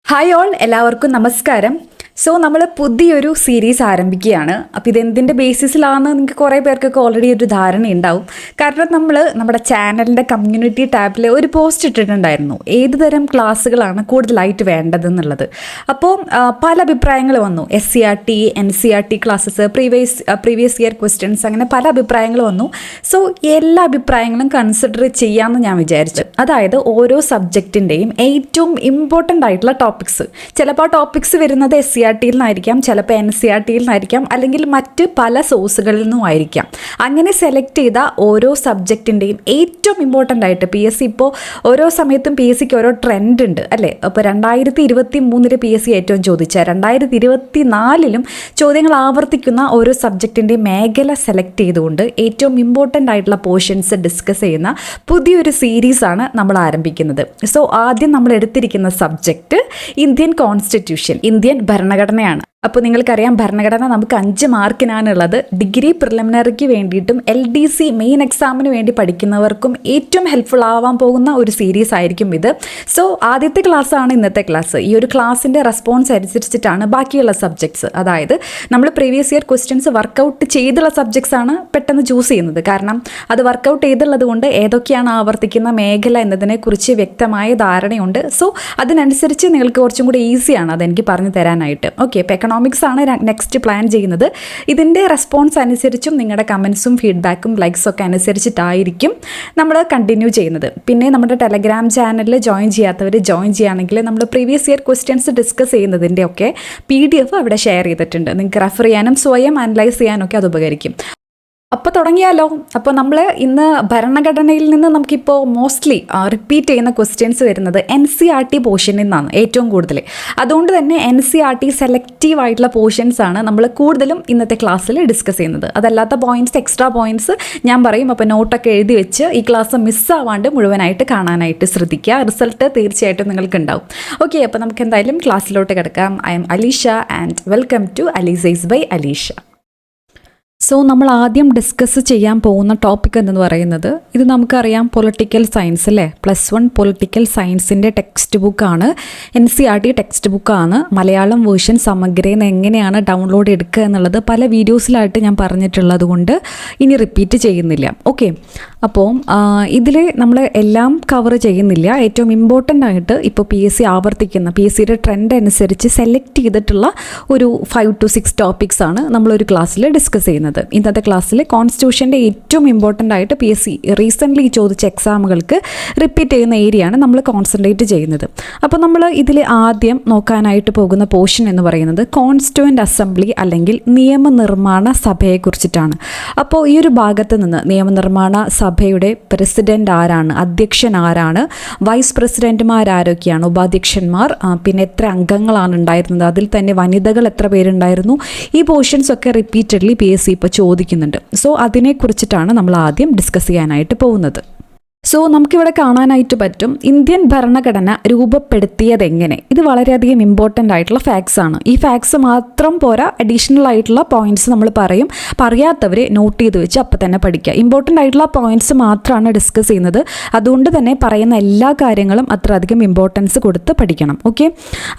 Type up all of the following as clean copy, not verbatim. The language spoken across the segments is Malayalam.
ഹായ് ഓൾ, എല്ലാവർക്കും നമസ്കാരം. നമ്മൾ പുതിയൊരു സീരീസ് ആരംഭിക്കുകയാണ്. അപ്പോൾ ഇതെന്തിൻ്റെ ബേസിസിലാണെന്ന് നിങ്ങൾക്ക് കുറേ പേർക്കൊക്കെ ഓൾറെഡി ഒരു ധാരണ ഉണ്ടാവും. കാരണം നമ്മുടെ ചാനലിൻ്റെ കമ്മ്യൂണിറ്റി ടാബിൽ ഒരു പോസ്റ്റ് ഇട്ടിട്ടുണ്ടായിരുന്നു, ഏത് തരം ക്ലാസ്സുകളാണ് കൂടുതലായിട്ട് വേണ്ടതെന്നുള്ളത്. അപ്പോൾ പല അഭിപ്രായങ്ങൾ വന്നു. SCERT, NCERT classes, previous year questions, അങ്ങനെ പല അഭിപ്രായങ്ങൾ വന്നു. എല്ലാ അഭിപ്രായങ്ങളും കൺസിഡർ ചെയ്യാമെന്ന് ഞാൻ വിചാരിച്ചു. അതായത് ഓരോ സബ്ജക്റ്റിൻ്റെയും ഏറ്റവും ഇമ്പോർട്ടൻ്റ് ആയിട്ടുള്ള ടോപ്പിക്സ്, ചിലപ്പോൾ ആ ടോപ്പിക്സ് വരുന്നത് SCERT നിന്നായിരിക്കാം, ചിലപ്പോൾ NCERT നിന്നായിരിക്കാം, അല്ലെങ്കിൽ മറ്റ് പല സോഴ്സുകളിൽ നിന്നും ആയിരിക്കാം. അങ്ങനെ സെലക്ട് ചെയ്ത ഓരോ സബ്ജക്റ്റിൻ്റെയും ഏറ്റവും ഇമ്പോർട്ടൻ്റ് ആയിട്ട് ഇപ്പോൾ ഓരോ സമയത്തും PSCക്ക് ഓരോ ട്രെൻഡ് ഉണ്ട് അല്ലേ. അപ്പോൾ 2023 PSC ഏറ്റവും ചോദിച്ച, 2024 ചോദ്യങ്ങൾ ആവർത്തിക്കുന്ന ഓരോ സബ്ജക്റ്റിൻ്റെ മേഖല സെലക്ട് ചെയ്തുകൊണ്ട് ഏറ്റവും ഇമ്പോർട്ടൻ്റ് ആയിട്ടുള്ള പോർഷൻസ് ഡിസ്കസ് ചെയ്യുന്ന പുതിയൊരു സീരീസാണ് നമ്മൾ ആരംഭിക്കുന്നത്. ആദ്യം നമ്മൾ എടുത്തിരിക്കുന്ന സബ്ജക്റ്റ് ഇന്ത്യൻ കോൺസ്റ്റിറ്റ്യൂഷൻ, ഇന്ത്യൻ ഭരണഘടനയാണ്. അപ്പോൾ നിങ്ങൾക്കറിയാം, ഭരണഘടന നമുക്ക് 5 മാർക്കിനാണുള്ളത്. ഡിഗ്രി പ്രിലിമിനറിക്ക് വേണ്ടിയിട്ടും LDC മെയിൻ എക്സാമിന് വേണ്ടി പഠിക്കുന്നവർക്കും ഏറ്റവും ഹെൽപ്ഫുൾ ആവാൻ പോകുന്ന ഒരു സീരീസ് ആയിരിക്കും ഇത്. ആദ്യത്തെ ക്ലാസ്സാണ് ഇന്നത്തെ ക്ലാസ്. ഈ ഒരു ക്ലാസ്സിൻ്റെ റെസ്പോൺസ് അനുസരിച്ചിട്ടാണ് ബാക്കിയുള്ള സബ്ജക്ട്സ്, അതായത് നമ്മൾ പ്രീവിയസ് ഇയർ ക്വസ്റ്റ്യൻസ് വർക്കൗട്ട് ചെയ്തുള്ള സബ്ജക്ട്സ് ആണ് പെട്ടെന്ന് ചൂസ് ചെയ്യുന്നത്. കാരണം അത് വർക്കൗട്ട് ചെയ്തുള്ളത് കൊണ്ട് ഏതൊക്കെയാണ് ആവർത്തിക്കുന്ന മേഖല എന്നതിനെക്കുറിച്ച് വ്യക്തമായ ധാരണയുണ്ട്. അതിനനുസരിച്ച് നിങ്ങൾക്ക് കുറച്ചും കൂടി ഈസിയാണ് അതെനിക്ക് പറഞ്ഞു തരാനായിട്ട്. ഓക്കെ, ഇപ്പോൾ എക്കണോമിക്സ് ആണ് നെക്സ്റ്റ് പ്ലാൻ ചെയ്യുന്നത്. ഇതിൻ്റെ റെസ്പോൺസ് അനുസരിച്ചും നിങ്ങളുടെ കമൻസും ഫീഡ്ബാക്കും ലൈക്സും ഒക്കെ അനുസരിച്ചിട്ടായിരിക്കും നമ്മൾ കണ്ടിന്യൂ ചെയ്യുന്നത്. പിന്നെ നമ്മുടെ ടെലഗ്രാം ചാനലിൽ ജോയിൻ ചെയ്യാത്തവർ ജോയിൻ ചെയ്യുകയാണെങ്കിൽ നമ്മൾ പ്രീവിയസ് ഇയർ ക്വസ്റ്റ്യൻസ് ഡിസ്കസ് ചെയ്യുന്നതിൻ്റെ ഒക്കെ PDF അവിടെ ഷെയർ ചെയ്തിട്ടുണ്ട്. നിങ്ങൾക്ക് റെഫർ ചെയ്യാനും സ്വയം അനലൈസ് ചെയ്യാനൊക്കെ അത് ഉപകരിക്കും. അപ്പോൾ തുടങ്ങിയാലോ. അപ്പോൾ നമ്മൾ ഇന്ന് ഭരണഘടനയിൽ നിന്ന് നമുക്കിപ്പോൾ മോസ്റ്റ്ലി റിപ്പീറ്റ് ചെയ്യുന്ന ക്വസ്റ്റ്യൻസ് വരുന്നത് NCERT പോർഷനിൽ നിന്നാണ് ഏറ്റവും കൂടുതൽ. അതുകൊണ്ട് തന്നെ NCERT സെലക്റ്റീവ് ആയിട്ടുള്ള പോർഷൻസ് ആണ് നമ്മൾ കൂടുതലും ഇന്നത്തെ ക്ലാസ്സിൽ ഡിസ്കസ് ചെയ്യുന്നത്. അതല്ലാത്ത പോയിൻറ്റ്സ്, എക്സ്ട്രാ പോയിൻറ്റ്സ് ഞാൻ പറയും. അപ്പോൾ നോട്ടൊക്കെ എഴുതി വെച്ച് ഈ ക്ലാസ് മിസ്സാവാണ്ട് മുഴുവനായിട്ട് കാണാനായിട്ട് ശ്രദ്ധിക്കുക. റിസൾട്ട് തീർച്ചയായിട്ടും നിങ്ങൾക്ക് ഉണ്ടാവും. ഓക്കെ, അപ്പോൾ നമുക്ക് എന്തായാലും ക്ലാസ്സിലോട്ട് കിടക്കാം. I am Alisha and welcome to അലീസൈസ് ബൈ അലീഷ. നമ്മൾ ആദ്യം ഡിസ്കസ് ചെയ്യാൻ പോകുന്ന ടോപ്പിക് എന്ന് പറയുന്നത്, ഇത് നമുക്കറിയാം, പൊളിറ്റിക്കൽ സയൻസ് അല്ലേ. +1 പൊളിറ്റിക്കൽ സയൻസിൻ്റെ ടെക്സ്റ്റ് ബുക്കാണ്, NCERT ടെക്സ്റ്റ് ബുക്കാണ്. മലയാളം വേർഷൻ സമഗ്രയിൽ നിന്ന് എങ്ങനെയാണ് ഡൗൺലോഡ് എടുക്കുക എന്നുള്ളത് പല വീഡിയോസിലായിട്ട് ഞാൻ പറഞ്ഞിട്ടുള്ളത് കൊണ്ട് ഇനി റിപ്പീറ്റ് ചെയ്യുന്നില്ല. ഓക്കെ, അപ്പോൾ ഇതിൽ നമ്മൾ എല്ലാം കവർ ചെയ്യുന്നില്ല. ഏറ്റവും ഇമ്പോർട്ടൻ്റ് ആയിട്ട് ഇപ്പോൾ PSC ആവർത്തിക്കുന്ന, PSCയുടെ ട്രെൻഡ് അനുസരിച്ച് സെലക്ട് ചെയ്തിട്ടുള്ള ഒരു 5 to 6 ടോപ്പിക്സ് ആണ് നമ്മളൊരു ക്ലാസ്സിൽ ഡിസ്കസ് ചെയ്യുന്നത്. ഇന്നത്തെ ക്ലാസ്സിൽ കോൺസ്റ്റിറ്റ്യൂഷൻ്റെ ഏറ്റവും ഇമ്പോർട്ടൻ്റ് ആയിട്ട് PSC റീസെൻ്റ്ലി ചോദിച്ച എക്സാമുകൾക്ക് റിപ്പീറ്റ് ചെയ്യുന്ന ഏരിയയാണ് നമ്മൾ കോൺസെൻട്രേറ്റ് ചെയ്യുന്നത്. അപ്പോൾ നമ്മൾ ഇതിൽ ആദ്യം നോക്കാനായിട്ട് പോകുന്ന പോർഷൻ എന്ന് പറയുന്നത് കോൺസ്റ്റിറ്റ്യൂവൻ്റ് അസംബ്ലി അല്ലെങ്കിൽ നിയമനിർമ്മാണ സഭയെക്കുറിച്ചിട്ടാണ്. അപ്പോൾ ഈ ഒരു ഭാഗത്ത് നിന്ന് നിയമനിർമ്മാണ സഭയുടെ പ്രസിഡന്റ് ആരാണ്, അധ്യക്ഷൻ ആരാണ്, വൈസ് പ്രസിഡന്റുമാരൊക്കെയാണ്, ഉപാധ്യക്ഷന്മാർ, പിന്നെ എത്ര അംഗങ്ങളാണ് ഉണ്ടായിരുന്നത്, അതിൽ തന്നെ വനിതകൾ എത്ര പേരുണ്ടായിരുന്നു, ഈ പോർഷൻസ് ഒക്കെ റിപ്പീറ്റഡ്ലി PSC ഇപ്പോൾ ചോദിക്കുന്നുണ്ട്. അതിനെക്കുറിച്ചിട്ടാണ് നമ്മൾ ആദ്യം ഡിസ്കസ് ചെയ്യാനായിട്ട് പോകുന്നത്. നമുക്കിവിടെ കാണാനായിട്ട് പറ്റും, ഇന്ത്യൻ ഭരണഘടന രൂപപ്പെടുത്തിയത് എങ്ങനെ. ഇത് വളരെയധികം ഇമ്പോർട്ടൻ്റ് ആയിട്ടുള്ള ഫാക്ട്സ് ആണ്. ഈ ഫാക്ട്സ് മാത്രം പോരാ, അഡീഷണൽ ആയിട്ടുള്ള പോയിന്റ്സ് നമ്മൾ പറയും. പറയാത്തവർ നോട്ട് ചെയ്ത് വെച്ച് അപ്പം തന്നെ പഠിക്കുക. ഇമ്പോർട്ടൻ്റ് ആയിട്ടുള്ള പോയിന്റ്സ് മാത്രമാണ് ഡിസ്കസ് ചെയ്യുന്നത്. അതുകൊണ്ട് തന്നെ പറയുന്ന എല്ലാ കാര്യങ്ങളും അത്രയധികം ഇമ്പോർട്ടൻസ് കൊടുത്ത് പഠിക്കണം. ഓക്കെ,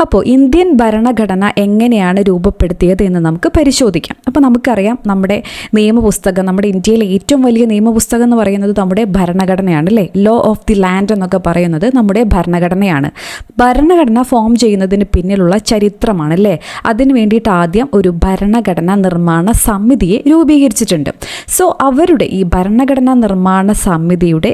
അപ്പോൾ ഇന്ത്യൻ ഭരണഘടന എങ്ങനെയാണ് രൂപപ്പെടുത്തിയത് എന്ന് നമുക്ക് പരിശോധിക്കാം. അപ്പോൾ നമുക്കറിയാം, നമ്മുടെ നിയമപുസ്തകം, നമ്മുടെ ഇന്ത്യയിലെ ഏറ്റവും വലിയ നിയമപുസ്തകം എന്ന് പറയുന്നത് നമ്മുടെ ഭരണഘടനയാണ്. ലോ ഓഫ് ദി ലാൻഡ് എന്നൊക്കെ പറയുന്നത് നമ്മുടെ ഭരണഘടനയാണ്. ഭരണഘടന ഫോം ചെയ്യുന്നതിന് പിന്നിലുള്ള ചരിത്രമാണ് അല്ലേ. അതിന് വേണ്ടിയിട്ട് ആദ്യം ഒരു ഭരണഘടനാ നിർമ്മാണ സമിതിയെ രൂപീകരിച്ചിട്ടുണ്ട്. അവരുടെ ഈ ഭരണഘടനാ നിർമ്മാണ സമിതിയുടെ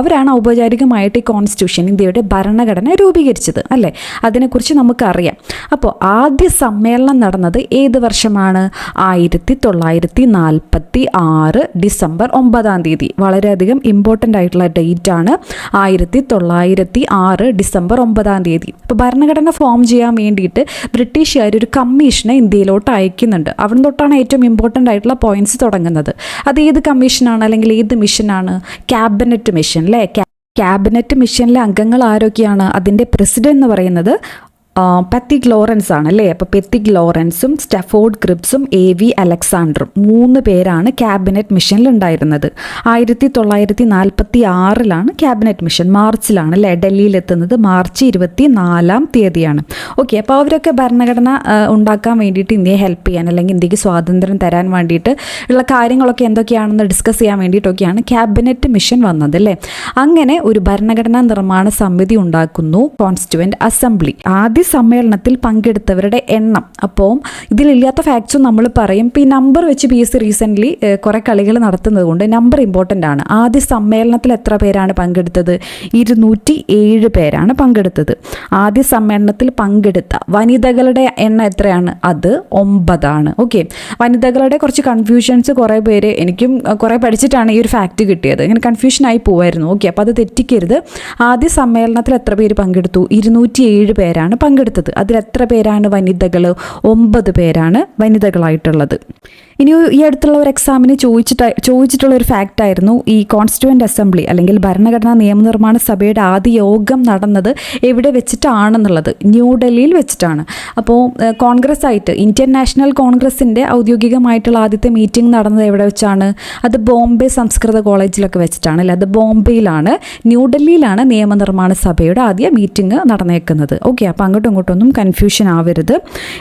അവരാണ് ഔപചാരികമായിട്ട് ഈ കോൺസ്റ്റിറ്റ്യൂഷൻ, ഇന്ത്യയുടെ ഭരണഘടന രൂപീകരിച്ചത് അല്ലേ. അതിനെക്കുറിച്ച് നമുക്കറിയാം. അപ്പോൾ ആദ്യ സമ്മേളനം നടന്നത് ഏത് വർഷമാണ്? 1946 ഡിസംബർ 9 വളരെയധികം ഇമ്പോർട്ടൻ്റ് ആയിട്ടുള്ള ഡേറ്റ് ആണ് 1906 ഡിസംബർ 9. ഇപ്പോൾ ഭരണഘടന ഫോം ചെയ്യാൻ വേണ്ടിയിട്ട് ബ്രിട്ടീഷുകാർ ഒരു കമ്മീഷനെ ഇന്ത്യയിലോട്ട് അയക്കുന്നുണ്ട്. അവിടെ തൊട്ടാണ് ഏറ്റവും ഇമ്പോർട്ടൻ്റ് ആയിട്ടുള്ള പോയിന്റ്സ് തുടങ്ങുന്നത്. അത് ഏത് കമ്മീഷനാണ് അല്ലെങ്കിൽ ഏത് മിഷനാണ്? ക്യാബിനറ്റ് മിഷൻ അല്ലേ. ക്യാബിനറ്റ് മിഷനിലെ അംഗങ്ങൾ ആരൊക്കെയാണ്? അതിൻ്റെ പ്രസിഡന്റ് എന്ന് പറയുന്നത് പെത്തിക് ലോറൻസ് ആണ് അല്ലേ. അപ്പോൾ പെത്തിക് ലോറൻസും സ്റ്റെഫോർഡ് ക്രിപ്സും AV അലക്സാണ്ടറും 3 പേരാണ് ക്യാബിനറ്റ് മിഷനിൽ ഉണ്ടായിരുന്നത്. 1946 ക്യാബിനറ്റ് മിഷൻ മാർച്ചിലാണ് അല്ലേ ഡൽഹിയിലെത്തുന്നത്. March 24 okay. അപ്പോൾ അവരൊക്കെ ഭരണഘടന ഉണ്ടാക്കാൻ വേണ്ടിയിട്ട് ഇന്ത്യയെ ഹെൽപ്പ് ചെയ്യാൻ അല്ലെങ്കിൽ ഇന്ത്യക്ക് സ്വാതന്ത്ര്യം തരാൻ വേണ്ടിയിട്ട് ഉള്ള കാര്യങ്ങളൊക്കെ എന്തൊക്കെയാണെന്ന് ഡിസ്കസ് ചെയ്യാൻ വേണ്ടിയിട്ടൊക്കെയാണ് ക്യാബിനറ്റ് മിഷൻ വന്നത് അല്ലേ. അങ്ങനെ ഒരു ഭരണഘടനാ നിർമ്മാണ സമിതി ഉണ്ടാക്കുന്നു കോൺസ്റ്റിറ്റ്യൂവൻ്റ് അസംബ്ലി. ആദ്യ സമ്മേളനത്തിൽ പങ്കെടുത്തവരുടെ എണ്ണം, അപ്പോൾ ഇതിലില്ലാത്ത ഫാക്ട്സും നമ്മൾ പറയും. ഇപ്പോൾ ഈ നമ്പർ വെച്ച് PSC റീസെൻ്റ്ലി കുറേ കളികൾ നടത്തുന്നത് കൊണ്ട് നമ്പർ ഇമ്പോർട്ടൻ്റ് ആണ്. ആദ്യ സമ്മേളനത്തിൽ എത്ര പേരാണ് പങ്കെടുത്തത്? 207 പേരാണ് പങ്കെടുത്തത്. ആദ്യ സമ്മേളനത്തിൽ പങ്കെടുത്ത വനിതകളുടെ എണ്ണം എത്രയാണ്? അത് 9. ഓക്കെ. വനിതകളുടെ കുറച്ച് കൺഫ്യൂഷൻസ് കുറേ പേര്, എനിക്കും കുറേ പഠിച്ചിട്ടാണ് ഈ ഒരു ഫാക്റ്റ് കിട്ടിയത്. ഇങ്ങനെ കൺഫ്യൂഷനായി പോവായിരുന്നു. ഓക്കെ. അപ്പോൾ അത് തെറ്റിക്കരുത്. ആദ്യ സമ്മേളനത്തിൽ എത്ര പേര് പങ്കെടുത്തു? 207 പേരാണ് പങ്കെടുത്തത്. അതിൽ എത്ര പേരാണ് വനിതകൾ? 9 പേരാണ് വനിതകളായിട്ടുള്ളത്. ഇനി ഈ അടുത്തുള്ള ഒരു എക്സാമിന് ചോദിച്ചിട്ടുള്ള ഒരു ഫാക്റ്റ് ആയിരുന്നു ഈ കോൺസ്റ്റിറ്റ്യൂവൻ്റ് അസംബ്ലി അല്ലെങ്കിൽ ഭരണഘടനാ നിയമനിർമ്മാണ സഭയുടെ ആദ്യ യോഗം നടന്നത് എവിടെ വെച്ചിട്ടാണെന്നുള്ളത്. ന്യൂഡൽഹിയിൽ വെച്ചിട്ടാണ്. അപ്പോൾ കോൺഗ്രസ് ആയിട്ട് ഇന്ത്യൻ നാഷണൽ കോൺഗ്രസിൻ്റെ ഔദ്യോഗികമായിട്ടുള്ള ആദ്യത്തെ മീറ്റിംഗ് നടന്നത് എവിടെ വെച്ചാണ്? അത് ബോംബെ സംസ്കൃത കോളേജിലൊക്കെ വെച്ചിട്ടാണ് അല്ലേ. അത് ബോംബെയിലാണ്, ന്യൂഡൽഹിയിലാണ് നിയമനിർമ്മാണ സഭയുടെ ആദ്യ മീറ്റിംഗ് നടന്നേക്കുന്നത്. ഓക്കെ. അപ്പോൾ അങ്ങോട്ടും ഇങ്ങോട്ടൊന്നും കൺഫ്യൂഷൻ ആവരുത്.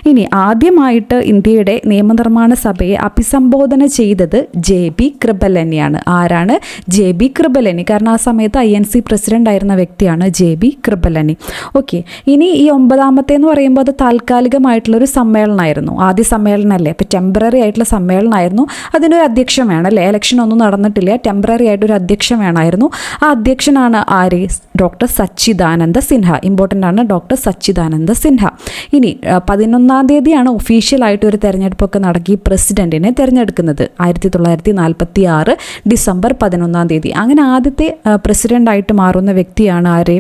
ഇനി ആദ്യമായിട്ട് ഇന്ത്യയുടെ നിയമനിർമ്മാണ സഭയെ അഭിസംബോധന ചെയ്തത് JB കൃപലാനിയാണ്. ആരാണ്? JB കൃപലാനി. കാരണം ആ സമയത്ത് INC പ്രസിഡന്റ് ആയിരുന്ന വ്യക്തിയാണ് JB കൃപലാനി. ഓക്കെ. ഇനി ഈ 9ാമത്തെ എന്ന് പറയുമ്പോൾ അത് താൽക്കാലികമായിട്ടുള്ളൊരു സമ്മേളനമായിരുന്നു. ആദ്യ സമ്മേളനമല്ലേ, അപ്പോൾ ടെമ്പററി ആയിട്ടുള്ള സമ്മേളനമായിരുന്നു. അതിനൊരു അധ്യക്ഷൻ വേണം അല്ലേ. ഇലക്ഷൻ ഒന്നും നടന്നിട്ടില്ല. ടെമ്പററി ആയിട്ടൊരു അധ്യക്ഷൻ വേണമായിരുന്നു. ആ അധ്യക്ഷനാണ് ആര്? ഡോക്ടർ സച്ചിദാനന്ദ സിൻഹ. ഇമ്പോർട്ടൻ്റ് ആണ്, ഡോക്ടർ സച്ചിദാനന്ദ സിൻഹ. ഇനി 11-ാം തീയതിയാണ് ഒഫീഷ്യലായിട്ട് ഒരു തെരഞ്ഞെടുപ്പൊക്കെ നടക്കി പ്രസിഡന്റിനെ തിരഞ്ഞെടുക്കുന്നത്. 1946 ഡിസംബർ 11-ാം തീയതി. അങ്ങനെ ആദ്യത്തെ പ്രസിഡൻ്റായിട്ട് മാറുന്ന വ്യക്തിയാണ് ആര്?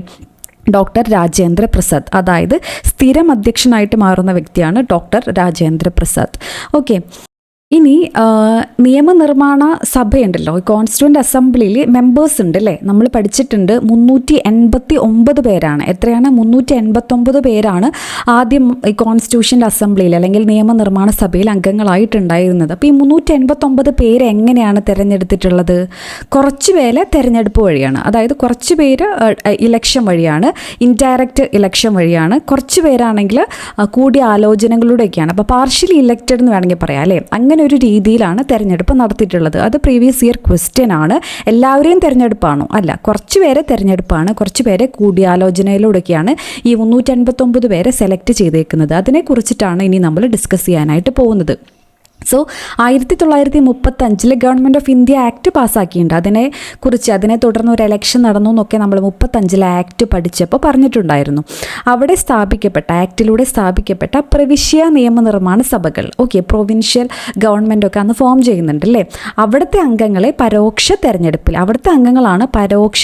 ഡോക്ടർ രാജേന്ദ്ര പ്രസാദ്. അതായത് സ്ഥിരം അധ്യക്ഷനായിട്ട് മാറുന്ന വ്യക്തിയാണ് ഡോക്ടർ രാജേന്ദ്ര പ്രസാദ്. ഓക്കെ. ഇനി നിയമനിർമ്മാണ സഭയുണ്ടല്ലോ, കോൺസ്റ്റിറ്റ്യൂവൻ്റ് അസംബ്ലിയിൽ മെമ്പേഴ്സ് ഉണ്ട് അല്ലേ. നമ്മൾ പഠിച്ചിട്ടുണ്ട് 389 പേരാണ്. എത്രയാണ്? 389 പേരാണ് ആദ്യം ഈ കോൺസ്റ്റിറ്റ്യൂഷൻ്റെ അസംബ്ലിയിൽ അല്ലെങ്കിൽ നിയമനിർമ്മാണ സഭയിൽ അംഗങ്ങളായിട്ടുണ്ടായിരുന്നത്. അപ്പോൾ ഈ 389 പേര് എങ്ങനെയാണ് തിരഞ്ഞെടുത്തിട്ടുള്ളത്? കുറച്ച് പേര് തിരഞ്ഞെടുപ്പ് വഴിയാണ്. അതായത് കുറച്ച് പേര് ഇലക്ഷൻ വഴിയാണ്, ഇൻഡയറക്റ്റ് ഇലക്ഷൻ വഴിയാണ്. കുറച്ച് പേരാണെങ്കിൽ കൂടിയ ആലോചനകളിലൂടെയൊക്കെയാണ്. അപ്പോൾ പാർഷ്യലി ഇലക്റ്റഡ് എന്ന് വേണമെങ്കിൽ പറയാം അല്ലേ. അങ്ങനെ ഒരു രീതിയിലാണ് തിരഞ്ഞെടുപ്പ് നടത്തിയിട്ടുള്ളത്. അത് പ്രീവിയസ് ഇയർ ക്വസ്റ്റ്യൻ ആണ്. എല്ലാവരെയും തിരഞ്ഞെടുപ്പാണോ? അല്ല, കുറച്ച് പേരെ തിരഞ്ഞെടുപ്പാണ്. കുറച്ച് പേരെ കൂടിയാലോചനയിലൂടെയൊക്കെയാണ് ഈ 389 പേരെ സെലക്ട് ചെയ്തേക്കുന്നത്. അതിനെക്കുറിച്ചിട്ടാണ് ഇനി നമ്മൾ ഡിസ്കസ് ചെയ്യാനായിട്ട് പോകുന്നത്. So 1935 government of India act പാസ്സാക്കിയിട്ടുണ്ട്. അതിനെ തുടർന്ന് ഒരു എലക്ഷൻ നടന്നു എന്നൊക്കെ നമ്മൾ 35 ആക്ട് പഠിച്ചപ്പോൾ പറഞ്ഞിട്ടുണ്ടായിരുന്നു. അവിടെ ആക്ടിലൂടെ സ്ഥാപിക്കപ്പെട്ട പ്രവിശ്യ നിയമനിർമ്മാണ സഭകൾ, ഓക്കെ, പ്രൊവിൻഷ്യൽ ഗവൺമെൻറ് ഒക്കെ അന്ന് ഫോം ചെയ്യുന്നുണ്ട് അല്ലേ. അവിടുത്തെ അംഗങ്ങളെ പരോക്ഷ തെരഞ്ഞെടുപ്പിൽ, അവിടുത്തെ അംഗങ്ങളാണ് പരോക്ഷ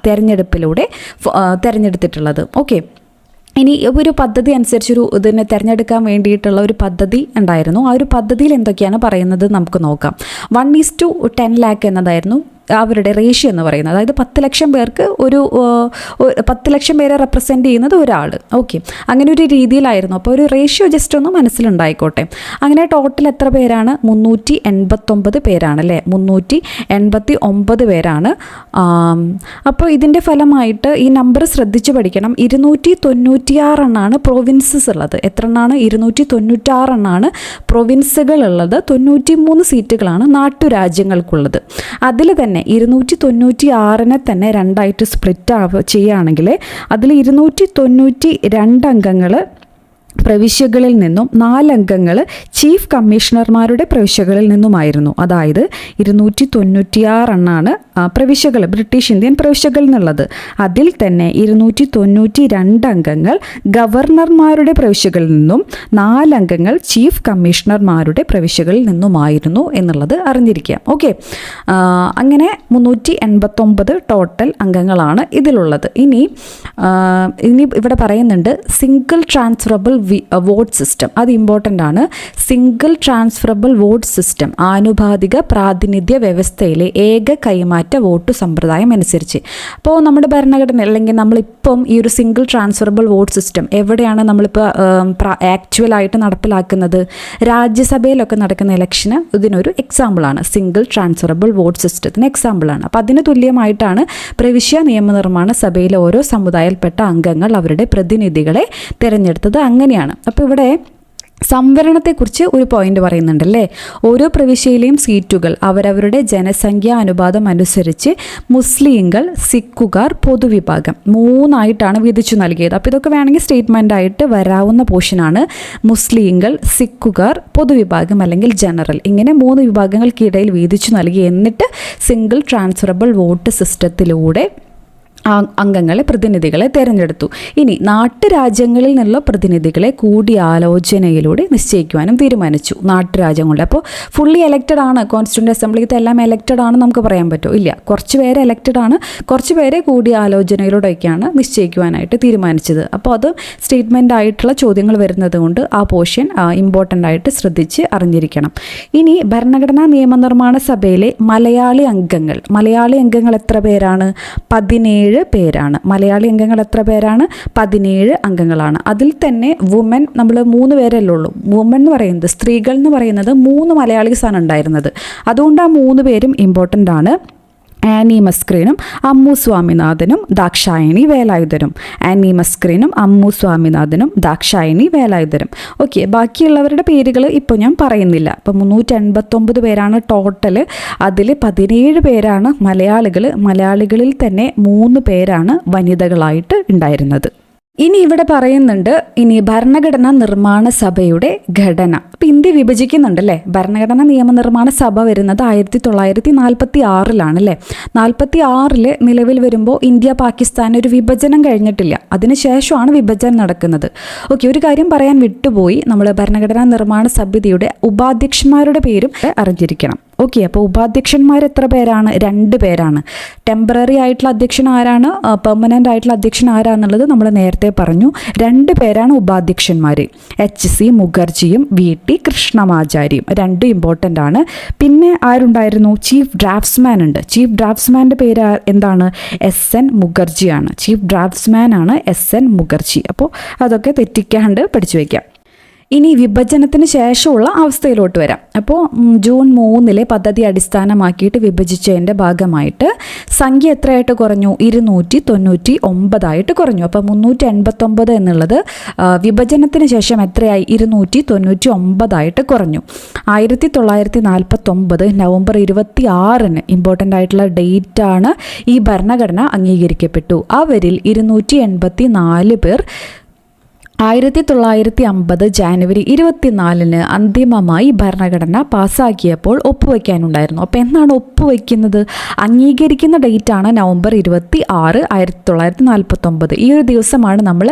തെരഞ്ഞെടുപ്പിലൂടെ തിരഞ്ഞെടുത്തിട്ടുള്ളത്. ഓക്കെ. ഇനി ഒരു പദ്ധതി അനുസരിച്ചൊരു ഇതിനെ തിരഞ്ഞെടുക്കാൻ വേണ്ടിയിട്ടുള്ള ഒരു പദ്ധതി ഉണ്ടായിരുന്നു. ആ ഒരു പദ്ധതിയിൽ എന്തൊക്കെയാണ് പറയുന്നത് നമുക്ക് നോക്കാം. 1:10 lakh എന്നതായിരുന്നു അവരുടെ റേഷ്യോ എന്ന് പറയുന്നത്. അതായത് 10 ലക്ഷം പേർക്ക് 10 ലക്ഷം പേരെ റെപ്രസെൻറ്റ് ചെയ്യുന്നത് ഒരാൾ. ഓക്കെ. അങ്ങനെ ഒരു രീതിയിലായിരുന്നു. അപ്പോൾ ഒരു റേഷ്യോ ജസ്റ്റ് ഒന്ന് മനസ്സിലുണ്ടായിക്കോട്ടെ. അങ്ങനെ ടോട്ടൽ എത്ര പേരാണ്? 389 പേരാണ് അല്ലേ. 389 പേരാണ്. അപ്പോൾ ഇതിൻ്റെ ഫലമായിട്ട് ഈ നമ്പർ ശ്രദ്ധിച്ച് പഠിക്കണം. 296 എണ്ണാണ് പ്രൊവിൻസസ് ഉള്ളത്. എത്ര എണ്ണാണ്? 296 എണ്ണാണ് പ്രൊവിൻസുകൾ ഉള്ളത്. 93 സീറ്റുകളാണ് നാട്ടുരാജ്യങ്ങൾക്കുള്ളത്. അതിൽ തന്നെ 296 തന്നെ രണ്ടായിട്ട് സ്പ്ലിറ്റ് ചെയ്യുകയാണെങ്കിൽ അതിൽ 292 അംഗങ്ങൾ പ്രവിശ്യകളിൽ നിന്നും 4 അംഗങ്ങൾ ചീഫ് കമ്മീഷണർമാരുടെ പ്രവിശ്യകളിൽ നിന്നുമായിരുന്നു. അതായത് 296 എണ്ണാണ് പ്രവിശ്യകൾ, ബ്രിട്ടീഷ് ഇന്ത്യൻ പ്രവിശ്യകളിൽ നിന്നുള്ളത്. അതിൽ തന്നെ 292 അംഗങ്ങൾ ഗവർണർമാരുടെ പ്രവിശ്യകളിൽ നിന്നും 4 അംഗങ്ങൾ ചീഫ് കമ്മീഷണർമാരുടെ പ്രവിശ്യകളിൽ നിന്നുമായിരുന്നു എന്നുള്ളത് അറിഞ്ഞിരിക്കുക. ഓക്കെ. അങ്ങനെ 389 ടോട്ടൽ അംഗങ്ങളാണ് ഇതിലുള്ളത്. ഇനി ഇവിടെ പറയുന്നുണ്ട് സിംഗിൾ ട്രാൻസ്ഫറബിൾ വോട്ട് സിസ്റ്റം, അത് ഇമ്പോർട്ടൻ്റ് ആണ്. സിംഗിൾ ട്രാൻസ്ഫറബിൾ വോട്ട് സിസ്റ്റം ആനുപാതിക പ്രാതിനിധ്യ വ്യവസ്ഥയിലെ ഏക കൈമാറ്റ വോട്ട് സമ്പ്രദായം അനുസരിച്ച്. അപ്പോൾ നമ്മുടെ ഭരണഘടന അല്ലെങ്കിൽ നമ്മളിപ്പം ഈ ഒരു സിംഗിൾ ട്രാൻസ്ഫറബിൾ വോട്ട് സിസ്റ്റം എവിടെയാണ് നമ്മളിപ്പോൾ ആക്ച്വലായിട്ട് നടപ്പിലാക്കുന്നത്? രാജ്യസഭയിലൊക്കെ നടക്കുന്ന ഇലക്ഷന് ഇതിനൊരു എക്സാമ്പിളാണ്. സിംഗിൾ ട്രാൻസ്ഫറബിൾ വോട്ട് സിസ്റ്റത്തിന് എക്സാമ്പിളാണ്. അപ്പോൾ അതിന് തുല്യമായിട്ടാണ് പ്രവിശ്യ നിയമനിർമ്മാണ സഭയിലെ ഓരോ സമുദായത്തിൽപ്പെട്ട അംഗങ്ങൾ അവരുടെ പ്രതിനിധികളെ തിരഞ്ഞെടുത്തത്. അങ്ങനെയാണ്. അപ്പോൾ ഇവിടെ സംവരണത്തെക്കുറിച്ച് ഒരു പോയിന്റ് പറയുന്നുണ്ടല്ലേ. ഓരോ പ്രവിശ്യയിലെയും സീറ്റുകൾ അവരവരുടെ ജനസംഖ്യാ അനുപാതം അനുസരിച്ച് മുസ്ലിങ്ങൾ, സിഖുകാർ, പൊതുവിഭാഗം 3ആയിട്ടാണ് വിധിച്ചു നൽകിയത്. അപ്പോൾ ഇതൊക്കെ വേണമെങ്കിൽ സ്റ്റേറ്റ്മെൻ്റ് ആയിട്ട് വരാവുന്ന പോർഷനാണ്. മുസ്ലിങ്ങൾ, സിഖുകാർ, പൊതുവിഭാഗം അല്ലെങ്കിൽ ജനറൽ, ഇങ്ങനെ 3 വിഭാഗങ്ങൾക്കിടയിൽ വീതിച്ചു നൽകി. എന്നിട്ട് സിംഗിൾ ട്രാൻസ്ഫറബിൾ വോട്ട് സിസ്റ്റത്തിലൂടെ അംഗങ്ങളെ, പ്രതിനിധികളെ തിരഞ്ഞെടുത്തു. ഇനി നാട്ടുരാജ്യങ്ങളിൽ നിന്നുള്ള പ്രതിനിധികളെ കൂടിയാലോചനയിലൂടെ നിശ്ചയിക്കുവാനും തീരുമാനിച്ചു. നാട്ടുരാജ്യങ്ങളുടെ, അപ്പോൾ ഫുള്ളി എലക്റ്റഡ് ആണ് കോൺസ്റ്റിറ്റ്യൂന്റ് അസംബ്ലിക്ക് എല്ലാം എലക്റ്റഡ് ആണെന്ന് നമുക്ക് പറയാൻ പറ്റുമോ? ഇല്ല, കുറച്ച് പേര് എലക്റ്റഡ് ആണ്, കുറച്ച് പേരെ കൂടിയാലോചനയിലൂടെയൊക്കെയാണ് നിശ്ചയിക്കുവാനായിട്ട് തീരുമാനിച്ചത്. അപ്പോൾ അത് സ്റ്റേറ്റ്മെൻ്റ് ആയിട്ടുള്ള ചോദ്യങ്ങൾ വരുന്നത് കൊണ്ട് ആ പോർഷൻ ഇമ്പോർട്ടൻ്റ് ആയിട്ട് ശ്രദ്ധിച്ച് അറിഞ്ഞിരിക്കണം. ഇനി ഭരണഘടനാ നിയമനിർമ്മാണ സഭയിലെ മലയാളി അംഗങ്ങൾ എത്ര പേരാണ്? 17 പേരാണ്. മലയാളി അംഗങ്ങൾ എത്ര പേരാണ്? 17 അംഗങ്ങളാണ്. അതിൽ തന്നെ വുമൻ നമ്മൾ 3 പേരല്ലേ ഉള്ളൂ. വുമൻ എന്ന് പറയുന്നത്, സ്ത്രീകൾ എന്ന് പറയുന്നത് 3 മലയാളീസാണ് ഉണ്ടായിരുന്നത്. അതുകൊണ്ട് ആ 3 പേരും ഇമ്പോർട്ടൻ്റ് ആണ്. ആനി മസ്ക്രീനും അമ്മു സ്വാമിനാഥനും ദാക്ഷായണി വേലായുധനും. ആനി മസ്ക്രീനും അമ്മു സ്വാമിനാഥനും ദാക്ഷായണി വേലായുധനും. ഓക്കെ, ബാക്കിയുള്ളവരുടെ പേരുകൾ ഇപ്പോൾ ഞാൻ പറയുന്നില്ല. ഇപ്പോൾ 389 പേരാണ് ടോട്ടൽ. അതിൽ 17 പേരാണ് മലയാളികളിൽ തന്നെ 3 പേരാണ് വനിതകളായിട്ട് ഉണ്ടായിരുന്നത്. ഇനി ഇവിടെ പറയുന്നുണ്ട്, ഇനി ഭരണഘടനാ നിർമ്മാണ സഭയുടെ ഘടന. അപ്പം ഇന്ത്യ വിഭജിക്കുന്നുണ്ടല്ലേ. ഭരണഘടനാ നിയമനിർമ്മാണ സഭ വരുന്നത് 1946 അല്ലേ. 46 നിലവിൽ വരുമ്പോൾ ഇന്ത്യ പാകിസ്ഥാൻ ഒരു വിഭജനം കഴിഞ്ഞിട്ടില്ല. അതിനുശേഷമാണ് വിഭജനം നടക്കുന്നത്. ഓക്കെ, ഒരു കാര്യം പറയാൻ വിട്ടുപോയി. നമ്മൾ ഭരണഘടനാ നിർമ്മാണ സമിതിയുടെ ഉപാധ്യക്ഷന്മാരുടെ പേരും അറിഞ്ഞിരിക്കണം. ഓക്കെ, അപ്പോൾ ഉപാധ്യക്ഷന്മാർ എത്ര പേരാണ്? 2 പേരാണ്. ടെമ്പററി ആയിട്ടുള്ള അധ്യക്ഷൻ ആരാണ്, പെർമനൻ്റ് ആയിട്ടുള്ള അധ്യക്ഷൻ ആരാന്നുള്ളത് നമ്മൾ നേരത്തെ പറഞ്ഞു. 2 പേരാണ് ഉപാധ്യക്ഷന്മാർ. HC മുഖർജിയും VT കൃഷ്ണമാചാരിയും. 2 ഇമ്പോർട്ടൻ്റ് ആണ്. പിന്നെ ആരുണ്ടായിരുന്നു? ചീഫ് ഡ്രാഫ്റ്റ്സ്മാൻ ഉണ്ട്. ചീഫ് ഡ്രാഫ്റ്റ്സ്മാൻ്റെ പേര് എന്താണ്? SN മുഖർജിയാണ്. ചീഫ് ഡ്രാഫ്റ്റ്സ്മാൻ ആണ് SN മുഖർജി. അപ്പോൾ അതൊക്കെ തെറ്റിക്കാണ്ട് പഠിച്ചു വയ്ക്കാം. ഇനി വിഭജനത്തിന് ശേഷമുള്ള അവസ്ഥയിലോട്ട് വരാം. അപ്പോൾ ജൂൺ 3 പദ്ധതി അടിസ്ഥാനമാക്കിയിട്ട് വിഭജിച്ചതിൻ്റെ ഭാഗമായിട്ട് സംഖ്യ എത്രയായിട്ട് കുറഞ്ഞു? 299 കുറഞ്ഞു. അപ്പോൾ 389 എന്നുള്ളത് വിഭജനത്തിന് ശേഷം എത്രയായി? 299 കുറഞ്ഞു. 1949 നവംബർ 26 ഇമ്പോർട്ടൻ്റ് ആയിട്ടുള്ള ഡേറ്റ് ആണ് ഈ ഭരണഘടന അംഗീകരിക്കപ്പെട്ടു. അവരിൽ 284 പേർ 1950 ജാനുവരി 24 അന്തിമമായി ഭരണഘടന പാസ്സാക്കിയപ്പോൾ ഒപ്പുവയ്ക്കാനുണ്ടായിരുന്നു. അപ്പോൾ എന്നാണ് ഒപ്പുവയ്ക്കുന്നത്? അംഗീകരിക്കുന്ന ഡേറ്റാണ് നവംബർ 26, 1949. ഈ ഒരു ദിവസമാണ് നമ്മൾ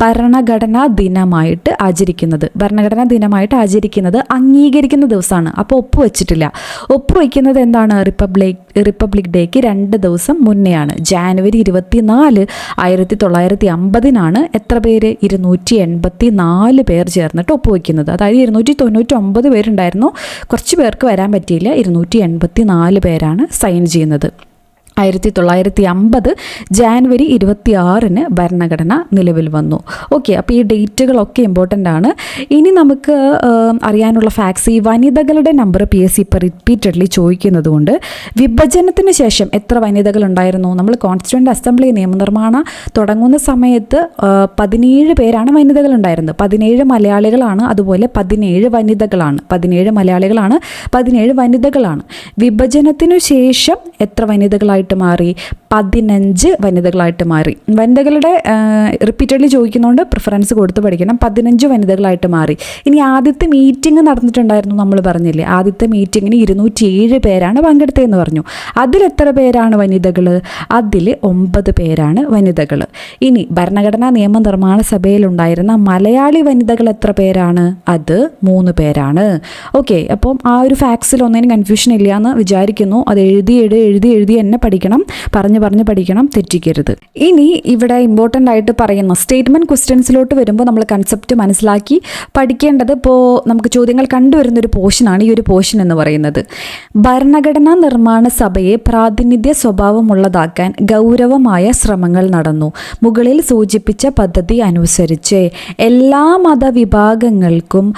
ഭരണഘടനാ ദിനമായിട്ട് ആചരിക്കുന്നത്. ഭരണഘടനാ ദിനമായിട്ട് ആചരിക്കുന്നത് അംഗീകരിക്കുന്ന ദിവസമാണ്. അപ്പോൾ ഒപ്പുവെച്ചിട്ടില്ല. ഒപ്പുവയ്ക്കുന്നത് എന്താണ്? റിപ്പബ്ലിക് ഡേക്ക് 2 ദിവസം മുന്നെയാണ്. ജാനുവരി 24, 1950 എത്ര പേര്? 284 പേർ ചേർന്നിട്ട് ഒപ്പുവയ്ക്കുന്നത്. അതായത് 299 പേരുണ്ടായിരുന്നു, കുറച്ച് പേർക്ക് വരാൻ പറ്റിയില്ല. 284 പേരാണ് സൈൻ ചെയ്യുന്നത്. 1950 ജാനുവരി 26 ഭരണഘടന നിലവിൽ വന്നു. ഓക്കെ, അപ്പോൾ ഈ ഡേറ്റുകളൊക്കെ ഇമ്പോർട്ടൻ്റ് ആണ്. ഇനി നമുക്ക് അറിയാനുള്ള ഫാക്ട്സ്, ഈ വനിതകളുടെ നമ്പർ PSC ഇപ്പോൾ റിപ്പീറ്റഡ്ലി ചോദിക്കുന്നത് കൊണ്ട് വിഭജനത്തിന് ശേഷം എത്ര വനിതകളുണ്ടായിരുന്നു? നമ്മൾ കോൺസ്റ്റിറ്റ്യൂവൻ്റ് അസംബ്ലി നിയമനിർമ്മാണം തുടങ്ങുന്ന സമയത്ത് 17 പേരാണ് വനിതകളുണ്ടായിരുന്നത്. 17 മലയാളികളാണ്, അതുപോലെ 17 വനിതകളാണ്. 17 മലയാളികളാണ്, 17 വനിതകളാണ്. വിഭജനത്തിനു ശേഷം എത്ര വനിതകളായിട്ട് മാറി? 15 വനിതകളായിട്ട് മാറി. വനിതകളുടെ റിപ്പീറ്റഡ്ലി ചോദിക്കുന്നതുകൊണ്ട് പ്രിഫറൻസ് കൊടുത്ത് പഠിക്കണം. 15 വനിതകളായിട്ട് മാറി. ഇനി ആദ്യത്തെ മീറ്റിംഗ് നടന്നിട്ടുണ്ടായിരുന്നു, നമ്മൾ പറഞ്ഞില്ലേ. ആദ്യത്തെ മീറ്റിങ്ങിന് 207 പേരാണ് പങ്കെടുത്തതെന്ന് പറഞ്ഞു. അതിലെത്ര പേരാണ് വനിതകൾ? അതിൽ 9 പേരാണ് വനിതകൾ. ഇനി ഭരണഘടനാ നിയമനിർമ്മാണ സഭയിലുണ്ടായിരുന്ന മലയാളി വനിതകൾ എത്ര പേരാണ്? അത് 3 പേരാണ്. ഓക്കെ, അപ്പം ആ ഒരു ഫാക്ട്സിൽ ഒന്നിനും കൺഫ്യൂഷൻ ഇല്ല എന്ന് വിചാരിക്കുന്നു. അത് എഴുതി എന്നെ പഠിക്കും. പഠിക്കണം, പറഞ്ഞ് പഠിക്കണം, തെറ്റിക്കരുത്. ഇനി ഇവിടെ ഇമ്പോർട്ടൻ്റ് ആയിട്ട് പറയുന്ന സ്റ്റേറ്റ്മെൻറ്റ് ക്വസ്റ്റ്യൻസിലോട്ട് വരുമ്പോൾ നമ്മൾ കൺസെപ്റ്റ് മനസ്സിലാക്കി പഠിക്കേണ്ടത് ഇപ്പോൾ നമുക്ക് ചോദ്യങ്ങൾ കണ്ടുവരുന്നൊരു പോർഷനാണ് ഈ ഒരു പോർഷൻ എന്ന് പറയുന്നത്. ഭരണഘടനാ നിർമ്മാണ സഭയെ പ്രാതിനിധ്യ സ്വഭാവമുള്ളതാക്കാൻ ഗൗരവമായ ശ്രമങ്ങൾ നടന്നു. മുകളിൽ സൂചിപ്പിച്ച പദ്ധതി അനുസരിച്ച് എല്ലാ മതവിഭാഗങ്ങൾക്കും